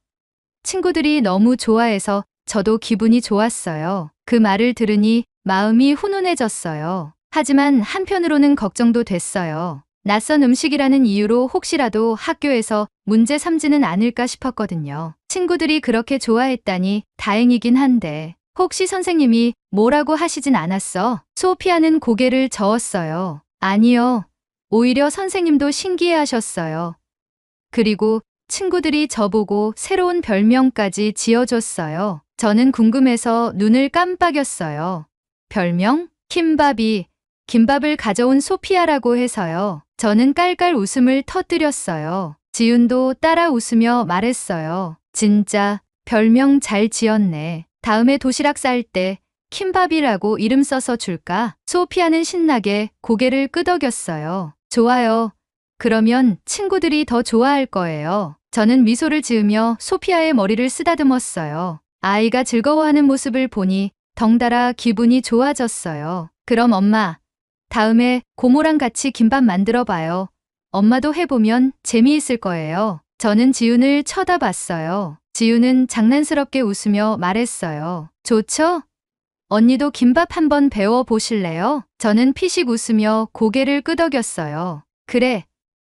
A: 친구들이 너무 좋아해서 저도 기분이 좋았어요. 그 말을 들으니 마음이 훈훈해졌어요. 하지만 한편으로는 걱정도 됐어요. 낯선 음식이라는 이유로 혹시라도 학교에서 문제 삼지는 않을까 싶었거든요. 친구들이 그렇게 좋아했다니 다행이긴 한데 혹시 선생님이 뭐라고 하시진 않았어? 소피아는 고개를 저었어요. 아니요. 오히려 선생님도 신기해하셨어요. 그리고 친구들이 저보고 새로운 별명까지 지어줬어요. 저는 궁금해서 눈을 깜빡였어요. 별명? 김밥이 김밥을 가져온 소피아라고 해서요. 저는 깔깔 웃음을 터뜨렸어요. 지윤도 따라 웃으며 말했어요. 진짜 별명 잘 지었네. 다음에 도시락 쌀 때 킴밥이라고 이름 써서 줄까? 소피아는 신나게 고개를 끄덕였어요. 좋아요. 그러면 친구들이 더 좋아할 거예요. 저는 미소를 지으며 소피아의 머리를 쓰다듬었어요. 아이가 즐거워하는 모습을 보니 덩달아 기분이 좋아졌어요. 그럼 엄마, 다음에 고모랑 같이 김밥 만들어 봐요. 엄마도 해보면 재미있을 거예요. 저는 지윤을 쳐다봤어요. 지윤은 장난스럽게 웃으며 말했어요. 좋죠? 언니도 김밥 한번 배워 보실래요? 저는 피식 웃으며 고개를 끄덕였어요. 그래,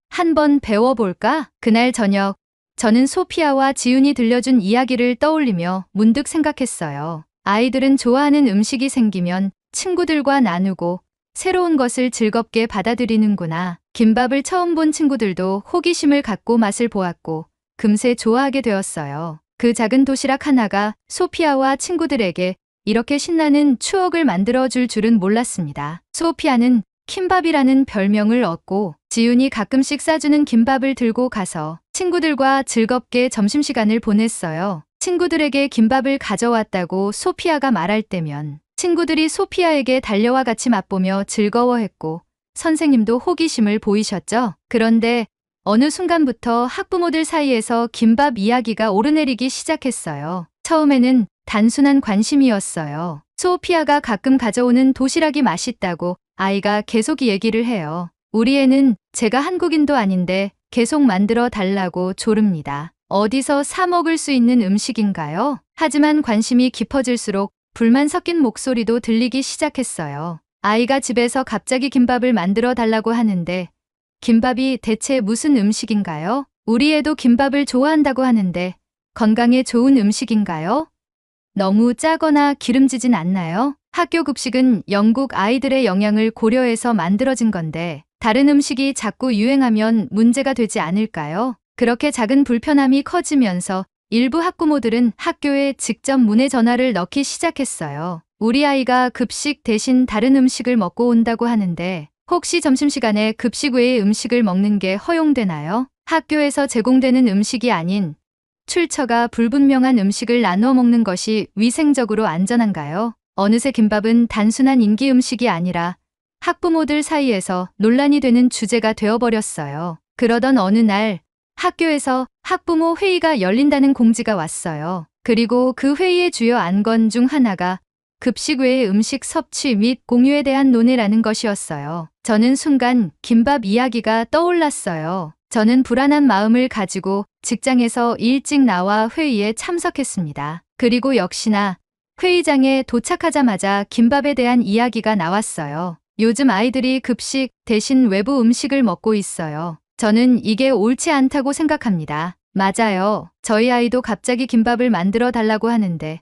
A: 한번 배워볼까? 그날 저녁, 저는 소피아와 지윤이 들려준 이야기를 떠올리며 문득 생각했어요. 아이들은 좋아하는 음식이 생기면 친구들과 나누고 새로운 것을 즐겁게 받아들이는구나. 김밥을 처음 본 친구들도 호기심을 갖고 맛을 보았고 금세 좋아하게 되었어요. 그 작은 도시락 하나가 소피아와 친구들에게 이렇게 신나는 추억을 만들어줄 줄은 몰랐습니다. 소피아는 킴밥이라는 별명을 얻고 지윤이 가끔씩 싸주는 김밥을 들고 가서 친구들과 즐겁게 점심시간을 보냈어요. 친구들에게 김밥을 가져왔다고 소피아가 말할 때면 친구들이 소피아에게 달려와 같이 맛보며 즐거워했고 선생님도 호기심을 보이셨죠. 그런데 어느 순간부터 학부모들 사이에서 김밥 이야기가 오르내리기 시작했어요. 처음에는 단순한 관심이었어요. 소피아가 가끔 가져오는 도시락이 맛있다고 아이가 계속 얘기를 해요. 우리 애는 제가 한국인도 아닌데 계속 만들어 달라고 조릅니다. 어디서 사 먹을 수 있는 음식인가요? 하지만 관심이 깊어질수록 불만 섞인 목소리도 들리기 시작했어요. 아이가 집에서 갑자기 김밥을 만들어 달라고 하는데 김밥이 대체 무슨 음식인가요? 우리 애도 김밥을 좋아한다고 하는데 건강에 좋은 음식인가요? 너무 짜거나 기름지진 않나요? 학교 급식은 영국 아이들의 영양을 고려해서 만들어진 건데 다른 음식이 자꾸 유행하면 문제가 되지 않을까요? 그렇게 작은 불편함이 커지면서 일부 학부모들은 학교에 직접 문의 전화를 넣기 시작했어요. 우리 아이가 급식 대신 다른 음식을 먹고 온다고 하는데 혹시 점심시간에 급식 외의 음식을 먹는 게 허용되나요? 학교에서 제공되는 음식이 아닌 출처가 불분명한 음식을 나누어 먹는 것이 위생적으로 안전한가요? 어느새 김밥은 단순한 인기 음식이 아니라 학부모들 사이에서 논란이 되는 주제가 되어버렸어요. 그러던 어느 날 학교에서 학부모 회의가 열린다는 공지가 왔어요. 그리고 그 회의의 주요 안건 중 하나가 급식 외의 음식 섭취 및 공유에 대한 논의라는 것이었어요. 저는 순간 김밥 이야기가 떠올랐어요. 저는 불안한 마음을 가지고 직장에서 일찍 나와 회의에 참석했습니다. 그리고 역시나 회의장에 도착하자마자 김밥에 대한 이야기가 나왔어요. 요즘 아이들이 급식 대신 외부 음식을 먹고 있어요. 저는 이게 옳지 않다고 생각합니다. 맞아요. 저희 아이도 갑자기 김밥을 만들어 달라고 하는데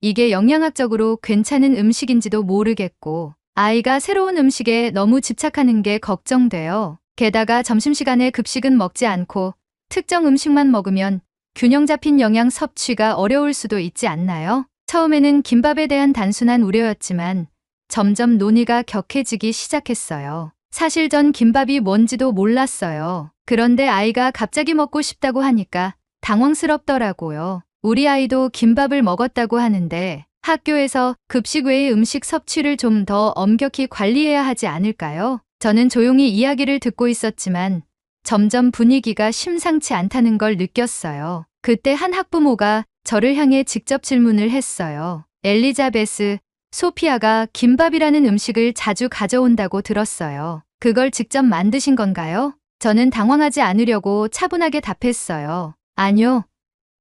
A: 이게 영양학적으로 괜찮은 음식인지도 모르겠고 아이가 새로운 음식에 너무 집착하는 게 걱정돼요. 게다가 점심시간에 급식은 먹지 않고 특정 음식만 먹으면 균형 잡힌 영양 섭취가 어려울 수도 있지 않나요? 처음에는 김밥에 대한 단순한 우려였지만 점점 논의가 격해지기 시작했어요. 사실 전 김밥이 뭔지도 몰랐어요. 그런데 아이가 갑자기 먹고 싶다고 하니까 당황스럽더라고요. 우리 아이도 김밥을 먹었다고 하는데 학교에서 급식 외의 음식 섭취를 좀 더 엄격히 관리해야 하지 않을까요? 저는 조용히 이야기를 듣고 있었지만 점점 분위기가 심상치 않다는 걸 느꼈어요. 그때 한 학부모가 저를 향해 직접 질문을 했어요. 엘리자베스, 소피아가 김밥이라는 음식을 자주 가져온다고 들었어요. 그걸 직접 만드신 건가요? 저는 당황하지 않으려고 차분하게 답했어요. 아니요.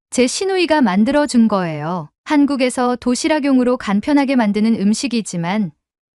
A: 제 시누이가 만들어준 거예요. 한국에서 도시락용으로 간편하게 만드는 음식이지만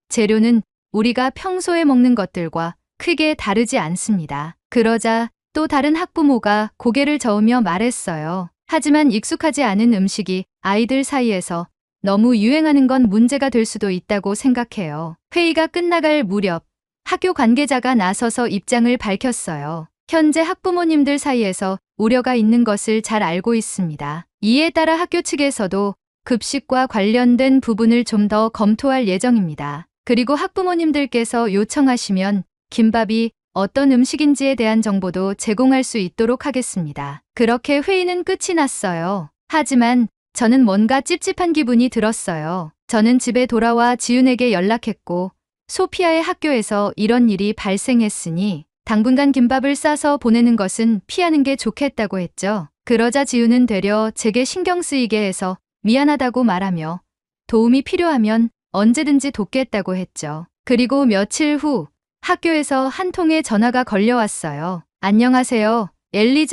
A: 재료는 우리가 평소에 먹는 것들과 크게 다르지 않습니다. 그러자 또 다른 학부모가 고개를 저으며 말했어요. 하지만 익숙하지 않은 음식이 아이들 사이에서 너무 유행하는 건 문제가 될 수도 있다고 생각해요. 회의가 끝나갈 무렵 학교 관계자가 나서서 입장을 밝혔어요. 현재 학부모님들 사이에서 우려가 있는 것을 잘 알고 있습니다. 이에 따라 학교 측에서도 급식과 관련된 부분을 좀 더 검토할 예정입니다. 그리고 학부모님들께서 요청하시면 김밥이 어떤 음식인지에 대한 정보도 제공할 수 있도록 하겠습니다. 그렇게 회의는 끝이 났어요. 하지만 저는 뭔가 찝찝한 기분이 들었어요. 저는 집에 돌아와 지윤에게 연락했고 소피아의 학교에서 이런 일이 발생했으니 당분간 김밥을 싸서 보내는 것은 피하는 게 좋겠다고 했죠. 그러자 지윤은 되려 제게 신경 쓰이게 해서 미안하다고 말하며 도움이 필요하면 언제든지 돕겠다고 했죠. 그리고 며칠 후 학교에서 한 통의 전화가 걸려왔어요. 안녕하세요,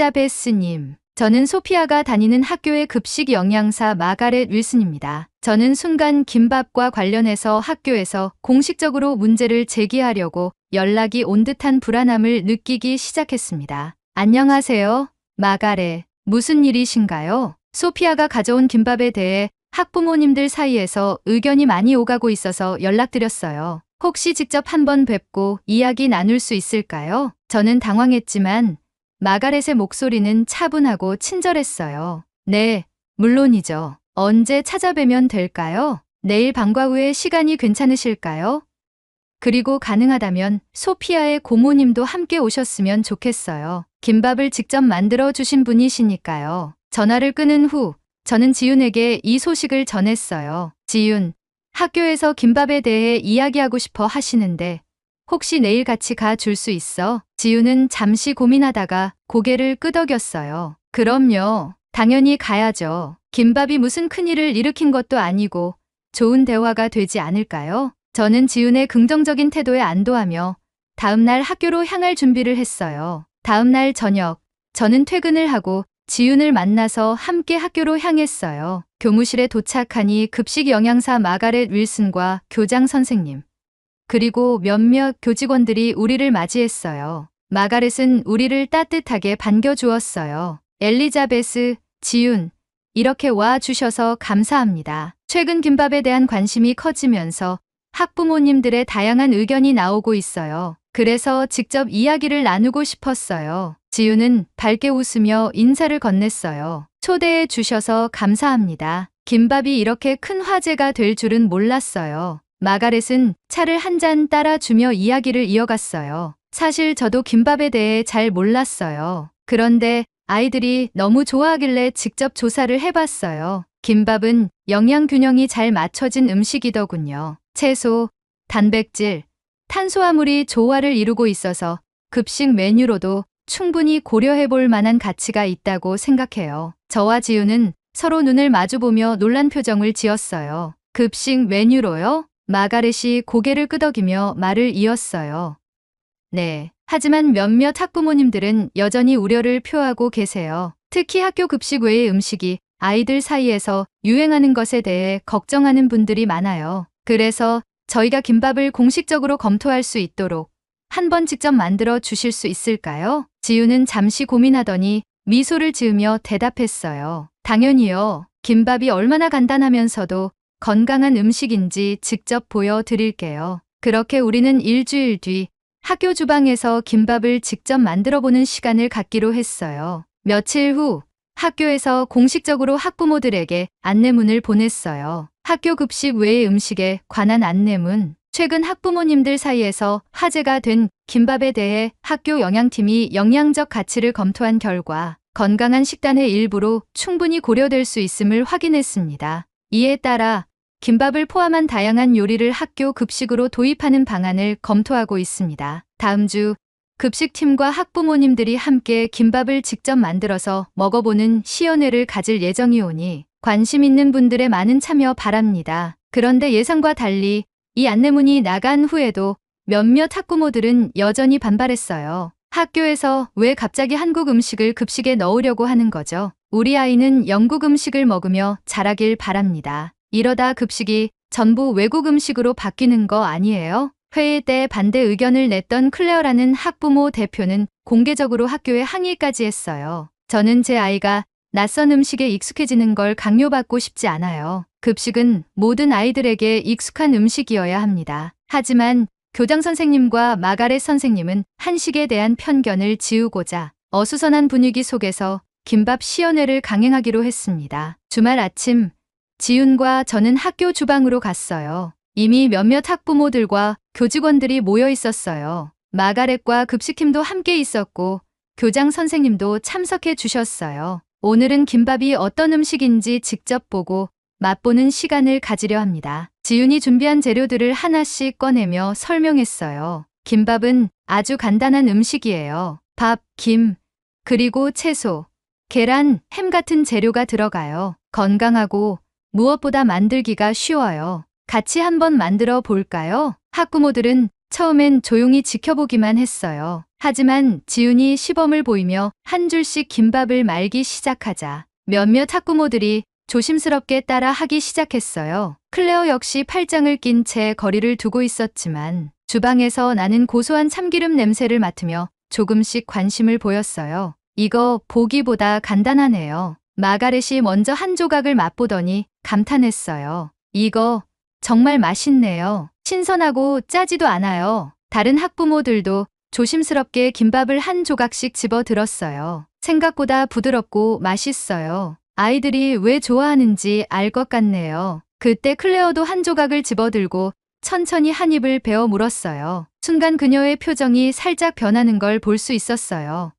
A: 엘리자베스님. 저는 소피아가 다니는 학교의 급식 영양사 마가렛 윌슨입니다. 저는 순간 김밥과 관련해서 학교에서 공식적으로 문제를 제기하려고 연락이 온 듯한 불안함을 느끼기 시작했습니다. 안녕하세요, 마가렛. 무슨 일이신가요? 소피아가 가져온 김밥에 대해 학부모님들 사이에서 의견이 많이 오가고 있어서 연락드렸어요. 혹시 직접 한번 뵙고 이야기 나눌 수 있을까요? 저는 당황했지만 마가렛의 목소리는 차분하고 친절했어요. 네, 물론이죠. 언제 찾아뵈면 될까요? 내일 방과 후에 시간이 괜찮으실까요? 그리고 가능하다면 소피아의 고모님도 함께 오셨으면 좋겠어요. 김밥을 직접 만들어 주신 분이시니까요. 전화를 끊은 후 저는 지윤에게 이 소식을 전했어요. 지윤, 학교에서 김밥에 대해 이야기하고 싶어 하시는데 혹시 내일 같이 가 줄 수 있어? 지윤은 잠시 고민하다가 고개를 끄덕였어요. 그럼요. 당연히 가야죠. 김밥이 무슨 큰일을 일으킨 것도 아니고 좋은 대화가 되지 않을까요? 저는 지윤의 긍정적인 태도에 안도하며 다음날 학교로 향할 준비를 했어요. 다음날 저녁, 저는 퇴근을 하고 지윤을 만나서 함께 학교로 향했어요. 교무실에 도착하니 급식 영양사 마가렛 윌슨과 교장 선생님, 그리고 몇몇 교직원들이 우리를 맞이했어요. 마가렛은 우리를 따뜻하게 반겨주었어요. 엘리자베스, 지윤, 이렇게 와 주셔서 감사합니다. 최근 김밥에 대한 관심이 커지면서 학부모님들의 다양한 의견이 나오고 있어요. 그래서 직접 이야기를 나누고 싶었어요. 지윤은 밝게 웃으며 인사를 건넸어요. 초대해 주셔서 감사합니다. 김밥이 이렇게 큰 화제가 될 줄은 몰랐어요. 마가렛은 차를 한 잔 따라주며 이야기를 이어갔어요. 사실 저도 김밥에 대해 잘 몰랐어요. 그런데 아이들이 너무 좋아하길래 직접 조사를 해봤어요. 김밥은 영양 균형이 잘 맞춰진 음식이더군요. 채소, 단백질, 탄수화물이 조화를 이루고 있어서 급식 메뉴로도 충분히 고려해 볼 만한 가치가 있다고 생각해요. 저와 지윤은 서로 눈을 마주보며 놀란 표정을 지었어요. 급식 메뉴로요? 마가렛이 고개를 끄덕이며 말을 이었어요. 네. 하지만 몇몇 학부모님들은 여전히 우려를 표하고 계세요. 특히 학교 급식 외의 음식이 아이들 사이에서 유행하는 것에 대해 걱정하는 분들이 많아요. 그래서 저희가 김밥을 공식적으로 검토할 수 있도록 한번 직접 만들어 주실 수 있을까요? 지윤은 잠시 고민하더니 미소를 지으며 대답했어요. 당연히요. 김밥이 얼마나 간단하면서도 건강한 음식인지 직접 보여드릴게요. 그렇게 우리는 일주일 뒤 학교 주방에서 김밥을 직접 만들어보는 시간을 갖기로 했어요. 며칠 후 학교에서 공식적으로 학부모들에게 안내문을 보냈어요. 학교 급식 외의 음식에 관한 안내문. 최근 학부모님들 사이에서 화제가 된 김밥에 대해 학교 영양팀이 영양적 가치를 검토한 결과 건강한 식단의 일부로 충분히 고려될 수 있음을 확인했습니다. 이에 따라 김밥을 포함한 다양한 요리를 학교 급식으로 도입하는 방안을 검토하고 있습니다. 다음 주 급식팀과 학부모님들이 함께 김밥을 직접 만들어서 먹어보는 시연회를 가질 예정이오니 관심 있는 분들의 많은 참여 바랍니다. 그런데 예상과 달리 이 안내문이 나간 후에도 몇몇 학부모들은 여전히 반발했어요. 학교에서 왜 갑자기 한국 음식을 급식에 넣으려고 하는 거죠? 우리 아이는 영국 음식을 먹으며 자라길 바랍니다. 이러다 급식이 전부 외국 음식으로 바뀌는 거 아니에요? 회의 때 반대 의견을 냈던 클레어라는 학부모 대표는 공개적으로 학교에 항의까지 했어요. 저는 제 아이가 낯선 음식에 익숙해지는 걸 강요받고 싶지 않아요. 급식은 모든 아이들에게 익숙한 음식이어야 합니다. 하지만 교장 선생님과 마가렛 선생님은 한식에 대한 편견을 지우고자 어수선한 분위기 속에서 김밥 시연회를 강행하기로 했습니다. 주말 아침 지윤과 저는 학교 주방으로 갔어요. 이미 몇몇 학부모들과 교직원들이 모여 있었어요. 마가렛과 급식팀도 함께 있었고 교장 선생님도 참석해 주셨어요. 오늘은 김밥이 어떤 음식인지 직접 보고 맛보는 시간을 가지려 합니다. 지윤이 준비한 재료들을 하나씩 꺼내며 설명했어요. 김밥은 아주 간단한 음식이에요. 밥, 김, 그리고 채소, 계란, 햄 같은 재료가 들어가요. 건강하고 무엇보다 만들기가 쉬워요. 같이 한번 만들어 볼까요? 학부모들은 처음엔 조용히 지켜보기만 했어요. 하지만 지윤이 시범을 보이며 한 줄씩 김밥을 말기 시작하자 몇몇 학부모들이 조심스럽게 따라 하기 시작했어요. 클레어 역시 팔짱을 낀 채 거리를 두고 있었지만 주방에서 나는 고소한 참기름 냄새를 맡으며 조금씩 관심을 보였어요. 이거 보기보다 간단하네요. 마가렛이 먼저 한 조각을 맛보더니 감탄했어요. 이거 정말 맛있네요. 신선하고 짜지도 않아요. 다른 학부모들도 조심스럽게 김밥을 한 조각씩 집어 들었어요. 생각보다 부드럽고 맛있어요. 아이들이 왜 좋아하는지 알 것 같네요. 그때 클레어도 한 조각을 집어들고 천천히 한 입을 베어 물었어요. 순간 그녀의 표정이 살짝 변하는 걸 볼 수 있었어요.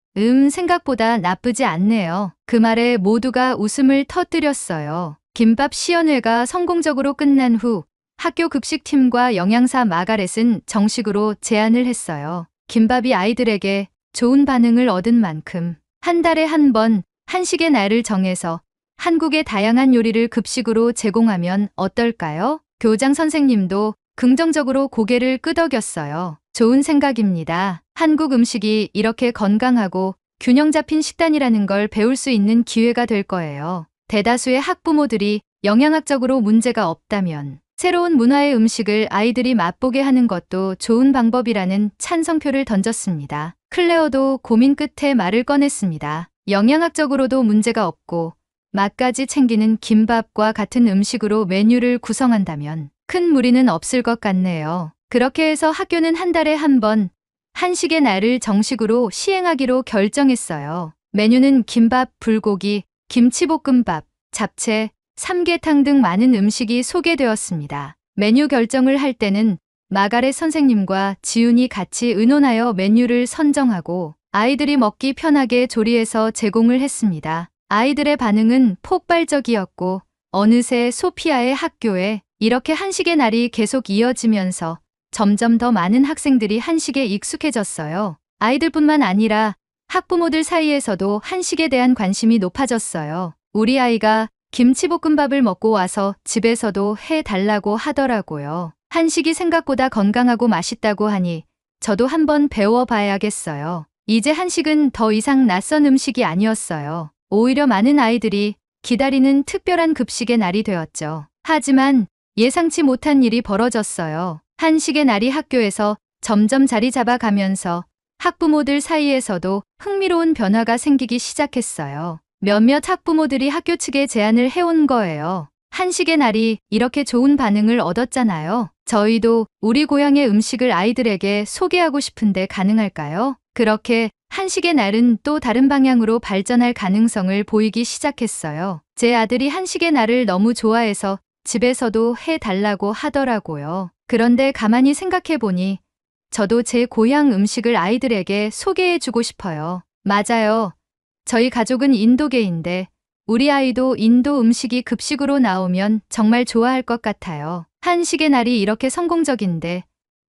A: 생각보다 나쁘지 않네요. 그 말에 모두가 웃음을 터뜨렸어요. 김밥 시연회가 성공적으로 끝난 후 학교 급식팀과 영양사 마가렛은 정식으로 제안을 했어요. 김밥이 아이들에게 좋은 반응을 얻은 만큼 한 달에 한 번 한식의 날을 정해서 한국의 다양한 요리를 급식으로 제공하면 어떨까요? 교장 선생님도 긍정적으로 고개를 끄덕였어요. 좋은 생각입니다. 한국 음식이 이렇게 건강하고 균형 잡힌 식단이라는 걸 배울 수 있는 기회가 될 거예요. 대다수의 학부모들이 영양학적으로 문제가 없다면 새로운 문화의 음식을 아이들이 맛보게 하는 것도 좋은 방법이라는 찬성표를 던졌습니다. 클레어도 고민 끝에 말을 꺼냈습니다. 영양학적으로도 문제가 없고 맛까지 챙기는 김밥과 같은 음식으로 메뉴를 구성한다면 큰 무리는 없을 것 같네요. 그렇게 해서 학교는 한 달에 한 번 한식의 날을 정식으로 시행하기로 결정했어요. 메뉴는 김밥, 불고기, 김치볶음밥, 잡채, 삼계탕 등 많은 음식이 소개되었습니다. 메뉴 결정을 할 때는 마가렛 선생님과 지윤이 같이 의논하여 메뉴를 선정하고 아이들이 먹기 편하게 조리해서 제공을 했습니다. 아이들의 반응은 폭발적이었고 어느새 소피아의 학교에 이렇게 한식의 날이 계속 이어지면서 점점 더 많은 학생들이 한식에 익숙해졌어요. 아이들뿐만 아니라 학부모들 사이에서도 한식에 대한 관심이 높아졌어요. 우리 아이가 김치볶음밥을 먹고 와서 집에서도 해달라고 하더라고요. 한식이 생각보다 건강하고 맛있다고 하니 저도 한번 배워봐야겠어요. 이제 한식은 더 이상 낯선 음식이 아니었어요. 오히려 많은 아이들이 기다리는 특별한 급식의 날이 되었죠. 하지만 예상치 못한 일이 벌어졌어요. 한식의 날이 학교에서 점점 자리 잡아가면서 학부모들 사이에서도 흥미로운 변화가 생기기 시작했어요. 몇몇 학부모들이 학교 측에 제안을 해온 거예요. 한식의 날이 이렇게 좋은 반응을 얻었잖아요. 저희도 우리 고향의 음식을 아이들에게 소개하고 싶은데 가능할까요? 그렇게 한식의 날은 또 다른 방향으로 발전할 가능성을 보이기 시작했어요. 제 아들이 한식의 날을 너무 좋아해서 집에서도 해달라고 하더라고요. 그런데 가만히 생각해보니 저도 제 고향 음식을 아이들에게 소개해주고 싶어요. 맞아요. 저희 가족은 인도계인데 우리 아이도 인도 음식이 급식으로 나오면 정말 좋아할 것 같아요. 한식의 날이 이렇게 성공적인데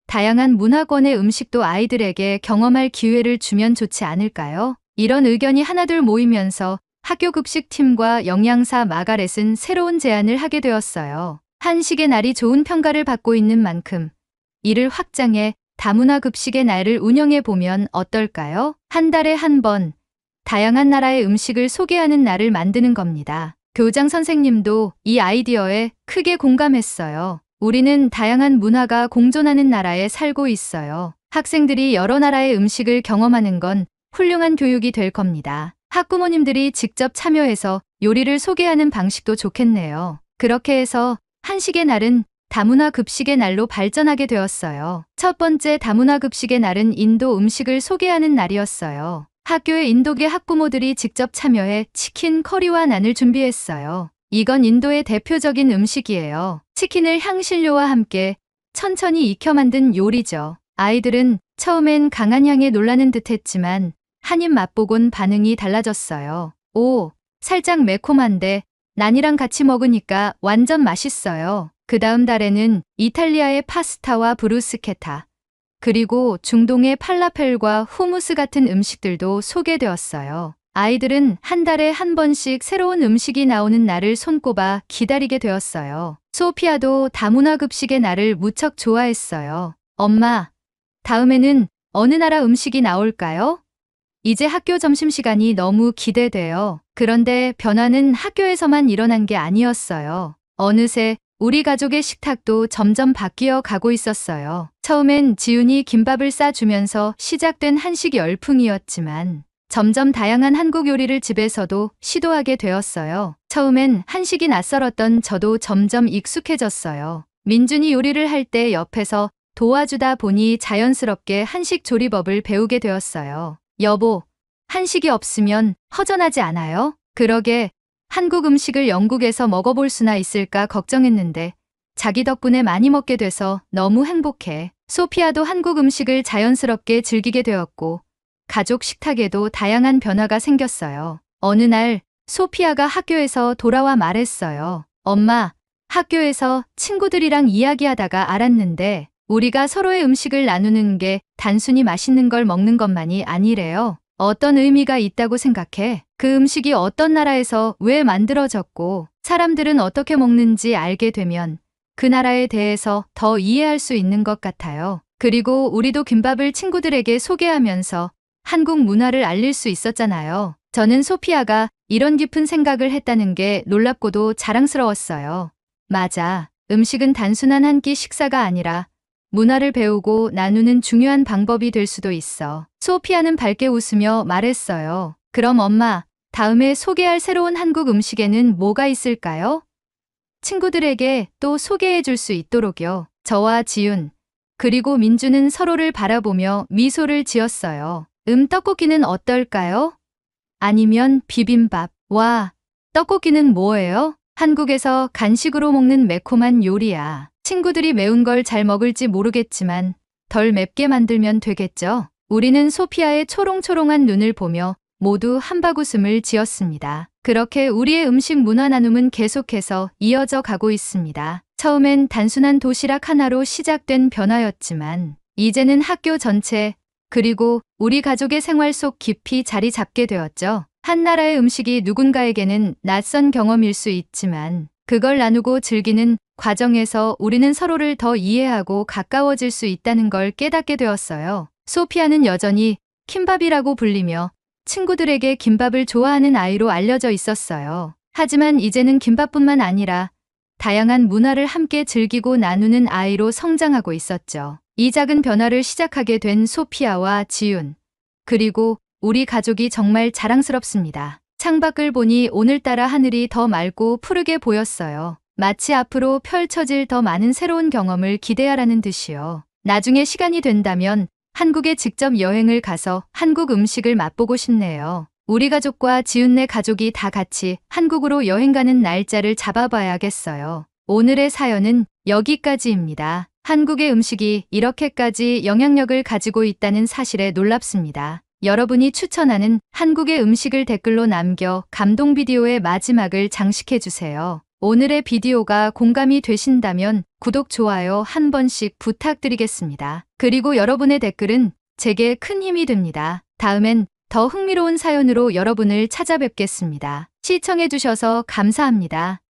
A: 다양한 문화권의 음식도 아이들에게 경험할 기회를 주면 좋지 않을까요? 이런 의견이 하나둘 모이면서 학교 급식팀과 영양사 마가렛은 새로운 제안을 하게 되었어요. 한식의 날이 좋은 평가를 받고 있는 만큼 이를 확장해 다문화 급식의 날을 운영해 보면 어떨까요? 한 달에 한 번 다양한 나라의 음식을 소개하는 날을 만드는 겁니다. 교장 선생님도 이 아이디어에 크게 공감했어요. 우리는 다양한 문화가 공존하는 나라에 살고 있어요. 학생들이 여러 나라의 음식을 경험하는 건 훌륭한 교육이 될 겁니다. 학부모님들이 직접 참여해서 요리를 소개하는 방식도 좋겠네요. 그렇게 해서 한식의 날은 다문화 급식의 날로 발전하게 되었어요. 첫 번째 다문화 급식의 날은 인도 음식을 소개하는 날이었어요. 학교의 인도계 학부모들이 직접 참여해 치킨 커리와 난을 준비했어요. 이건 인도의 대표적인 음식이에요. 치킨을 향신료와 함께 천천히 익혀 만든 요리죠. 아이들은 처음엔 강한 향에 놀라는 듯 했지만 한 입 맛보곤 반응이 달라졌어요. 오, 살짝 매콤한데 난이랑 같이 먹으니까 완전 맛있어요. 그 다음 달에는 이탈리아의 파스타와 브루스케타, 그리고 중동의 팔라펠과 후무스 같은 음식들도 소개되었어요. 아이들은 한 달에 한 번씩 새로운 음식이 나오는 날을 손꼽아 기다리게 되었어요. 소피아도 다문화 급식의 날을 무척 좋아했어요. 엄마, 다음에는 어느 나라 음식이 나올까요? 이제 학교 점심시간이 너무 기대돼요. 그런데 변화는 학교에서만 일어난 게 아니었어요. 어느새 우리 가족의 식탁도 점점 바뀌어 가고 있었어요. 처음엔 지훈이 김밥을 싸주면서 시작된 한식 열풍이었지만 점점 다양한 한국 요리를 집에서도 시도하게 되었어요. 처음엔 한식이 낯설었던 저도 점점 익숙해졌어요. 민준이 요리를 할 때 옆에서 도와주다 보니 자연스럽게 한식 조리법을 배우게 되었어요. 여보, 한식이 없으면 허전하지 않아요? 그러게 한국 음식을 영국에서 먹어볼 수나 있을까 걱정했는데 자기 덕분에 많이 먹게 돼서 너무 행복해. 소피아도 한국 음식을 자연스럽게 즐기게 되었고 가족 식탁에도 다양한 변화가 생겼어요. 어느 날 소피아가 학교에서 돌아와 말했어요. 엄마, 학교에서 친구들이랑 이야기하다가 알았는데 우리가 서로의 음식을 나누는 게 단순히 맛있는 걸 먹는 것만이 아니래요. 어떤 의미가 있다고 생각해? 그 음식이 어떤 나라에서 왜 만들어졌고 사람들은 어떻게 먹는지 알게 되면 그 나라에 대해서 더 이해할 수 있는 것 같아요. 그리고 우리도 김밥을 친구들에게 소개하면서 한국 문화를 알릴 수 있었잖아요. 저는 소피아가 이런 깊은 생각을 했다는 게 놀랍고도 자랑스러웠어요. 맞아. 음식은 단순한 한 끼 식사가 아니라 문화를 배우고 나누는 중요한 방법이 될 수도 있어. 소피아는 밝게 웃으며 말했어요. 그럼 엄마, 다음에 소개할 새로운 한국 음식에는 뭐가 있을까요? 친구들에게 또 소개해 줄 수 있도록요. 저와 지훈, 그리고 민주는 서로를 바라보며 미소를 지었어요. 떡볶이는 어떨까요? 아니면 비빔밥. 와, 떡볶이는 뭐예요? 한국에서 간식으로 먹는 매콤한 요리야. 친구들이 매운 걸 잘 먹을지 모르겠지만 덜 맵게 만들면 되겠죠? 우리는 소피아의 초롱초롱한 눈을 보며 모두 한바구음을 지었습니다. 그렇게 우리의 음식 문화 나눔은 계속해서 이어져 가고 있습니다. 처음엔 단순한 도시락 하나로 시작된 변화였지만 이제는 학교 전체 그리고 우리 가족의 생활 속 깊이 자리 잡게 되었죠. 한 나라의 음식이 누군가에게는 낯선 경험일 수 있지만 그걸 나누고 즐기는 과정에서 우리는 서로를 더 이해하고 가까워질 수 있다는 걸 깨닫게 되었어요. 소피아는 여전히 킴밥이라고 불리며 친구들에게 김밥을 좋아하는 아이로 알려져 있었어요. 하지만 이제는 김밥뿐만 아니라 다양한 문화를 함께 즐기고 나누는 아이로 성장하고 있었죠. 이 작은 변화를 시작하게 된 소피아와 지훈, 그리고 우리 가족이 정말 자랑스럽습니다. 창밖을 보니 오늘따라 하늘이 더 맑고 푸르게 보였어요. 마치 앞으로 펼쳐질 더 많은 새로운 경험을 기대하라는 듯이요. 나중에 시간이 된다면 한국에 직접 여행을 가서 한국 음식을 맛보고 싶네요. 우리 가족과 지훈네 가족이 다 같이 한국으로 여행 가는 날짜를 잡아봐야겠어요. 오늘의 사연은 여기까지입니다. 한국의 음식이 이렇게까지 영향력을 가지고 있다는 사실에 놀랍습니다. 여러분이 추천하는 한국의 음식을 댓글로 남겨 감동 비디오의 마지막을 장식해주세요. 오늘의 비디오가 공감이 되신다면 구독, 좋아요 한 번씩 부탁드리겠습니다. 그리고 여러분의 댓글은 제게 큰 힘이 됩니다. 다음엔 더 흥미로운 사연으로 여러분을 찾아뵙겠습니다. 시청해주셔서 감사합니다.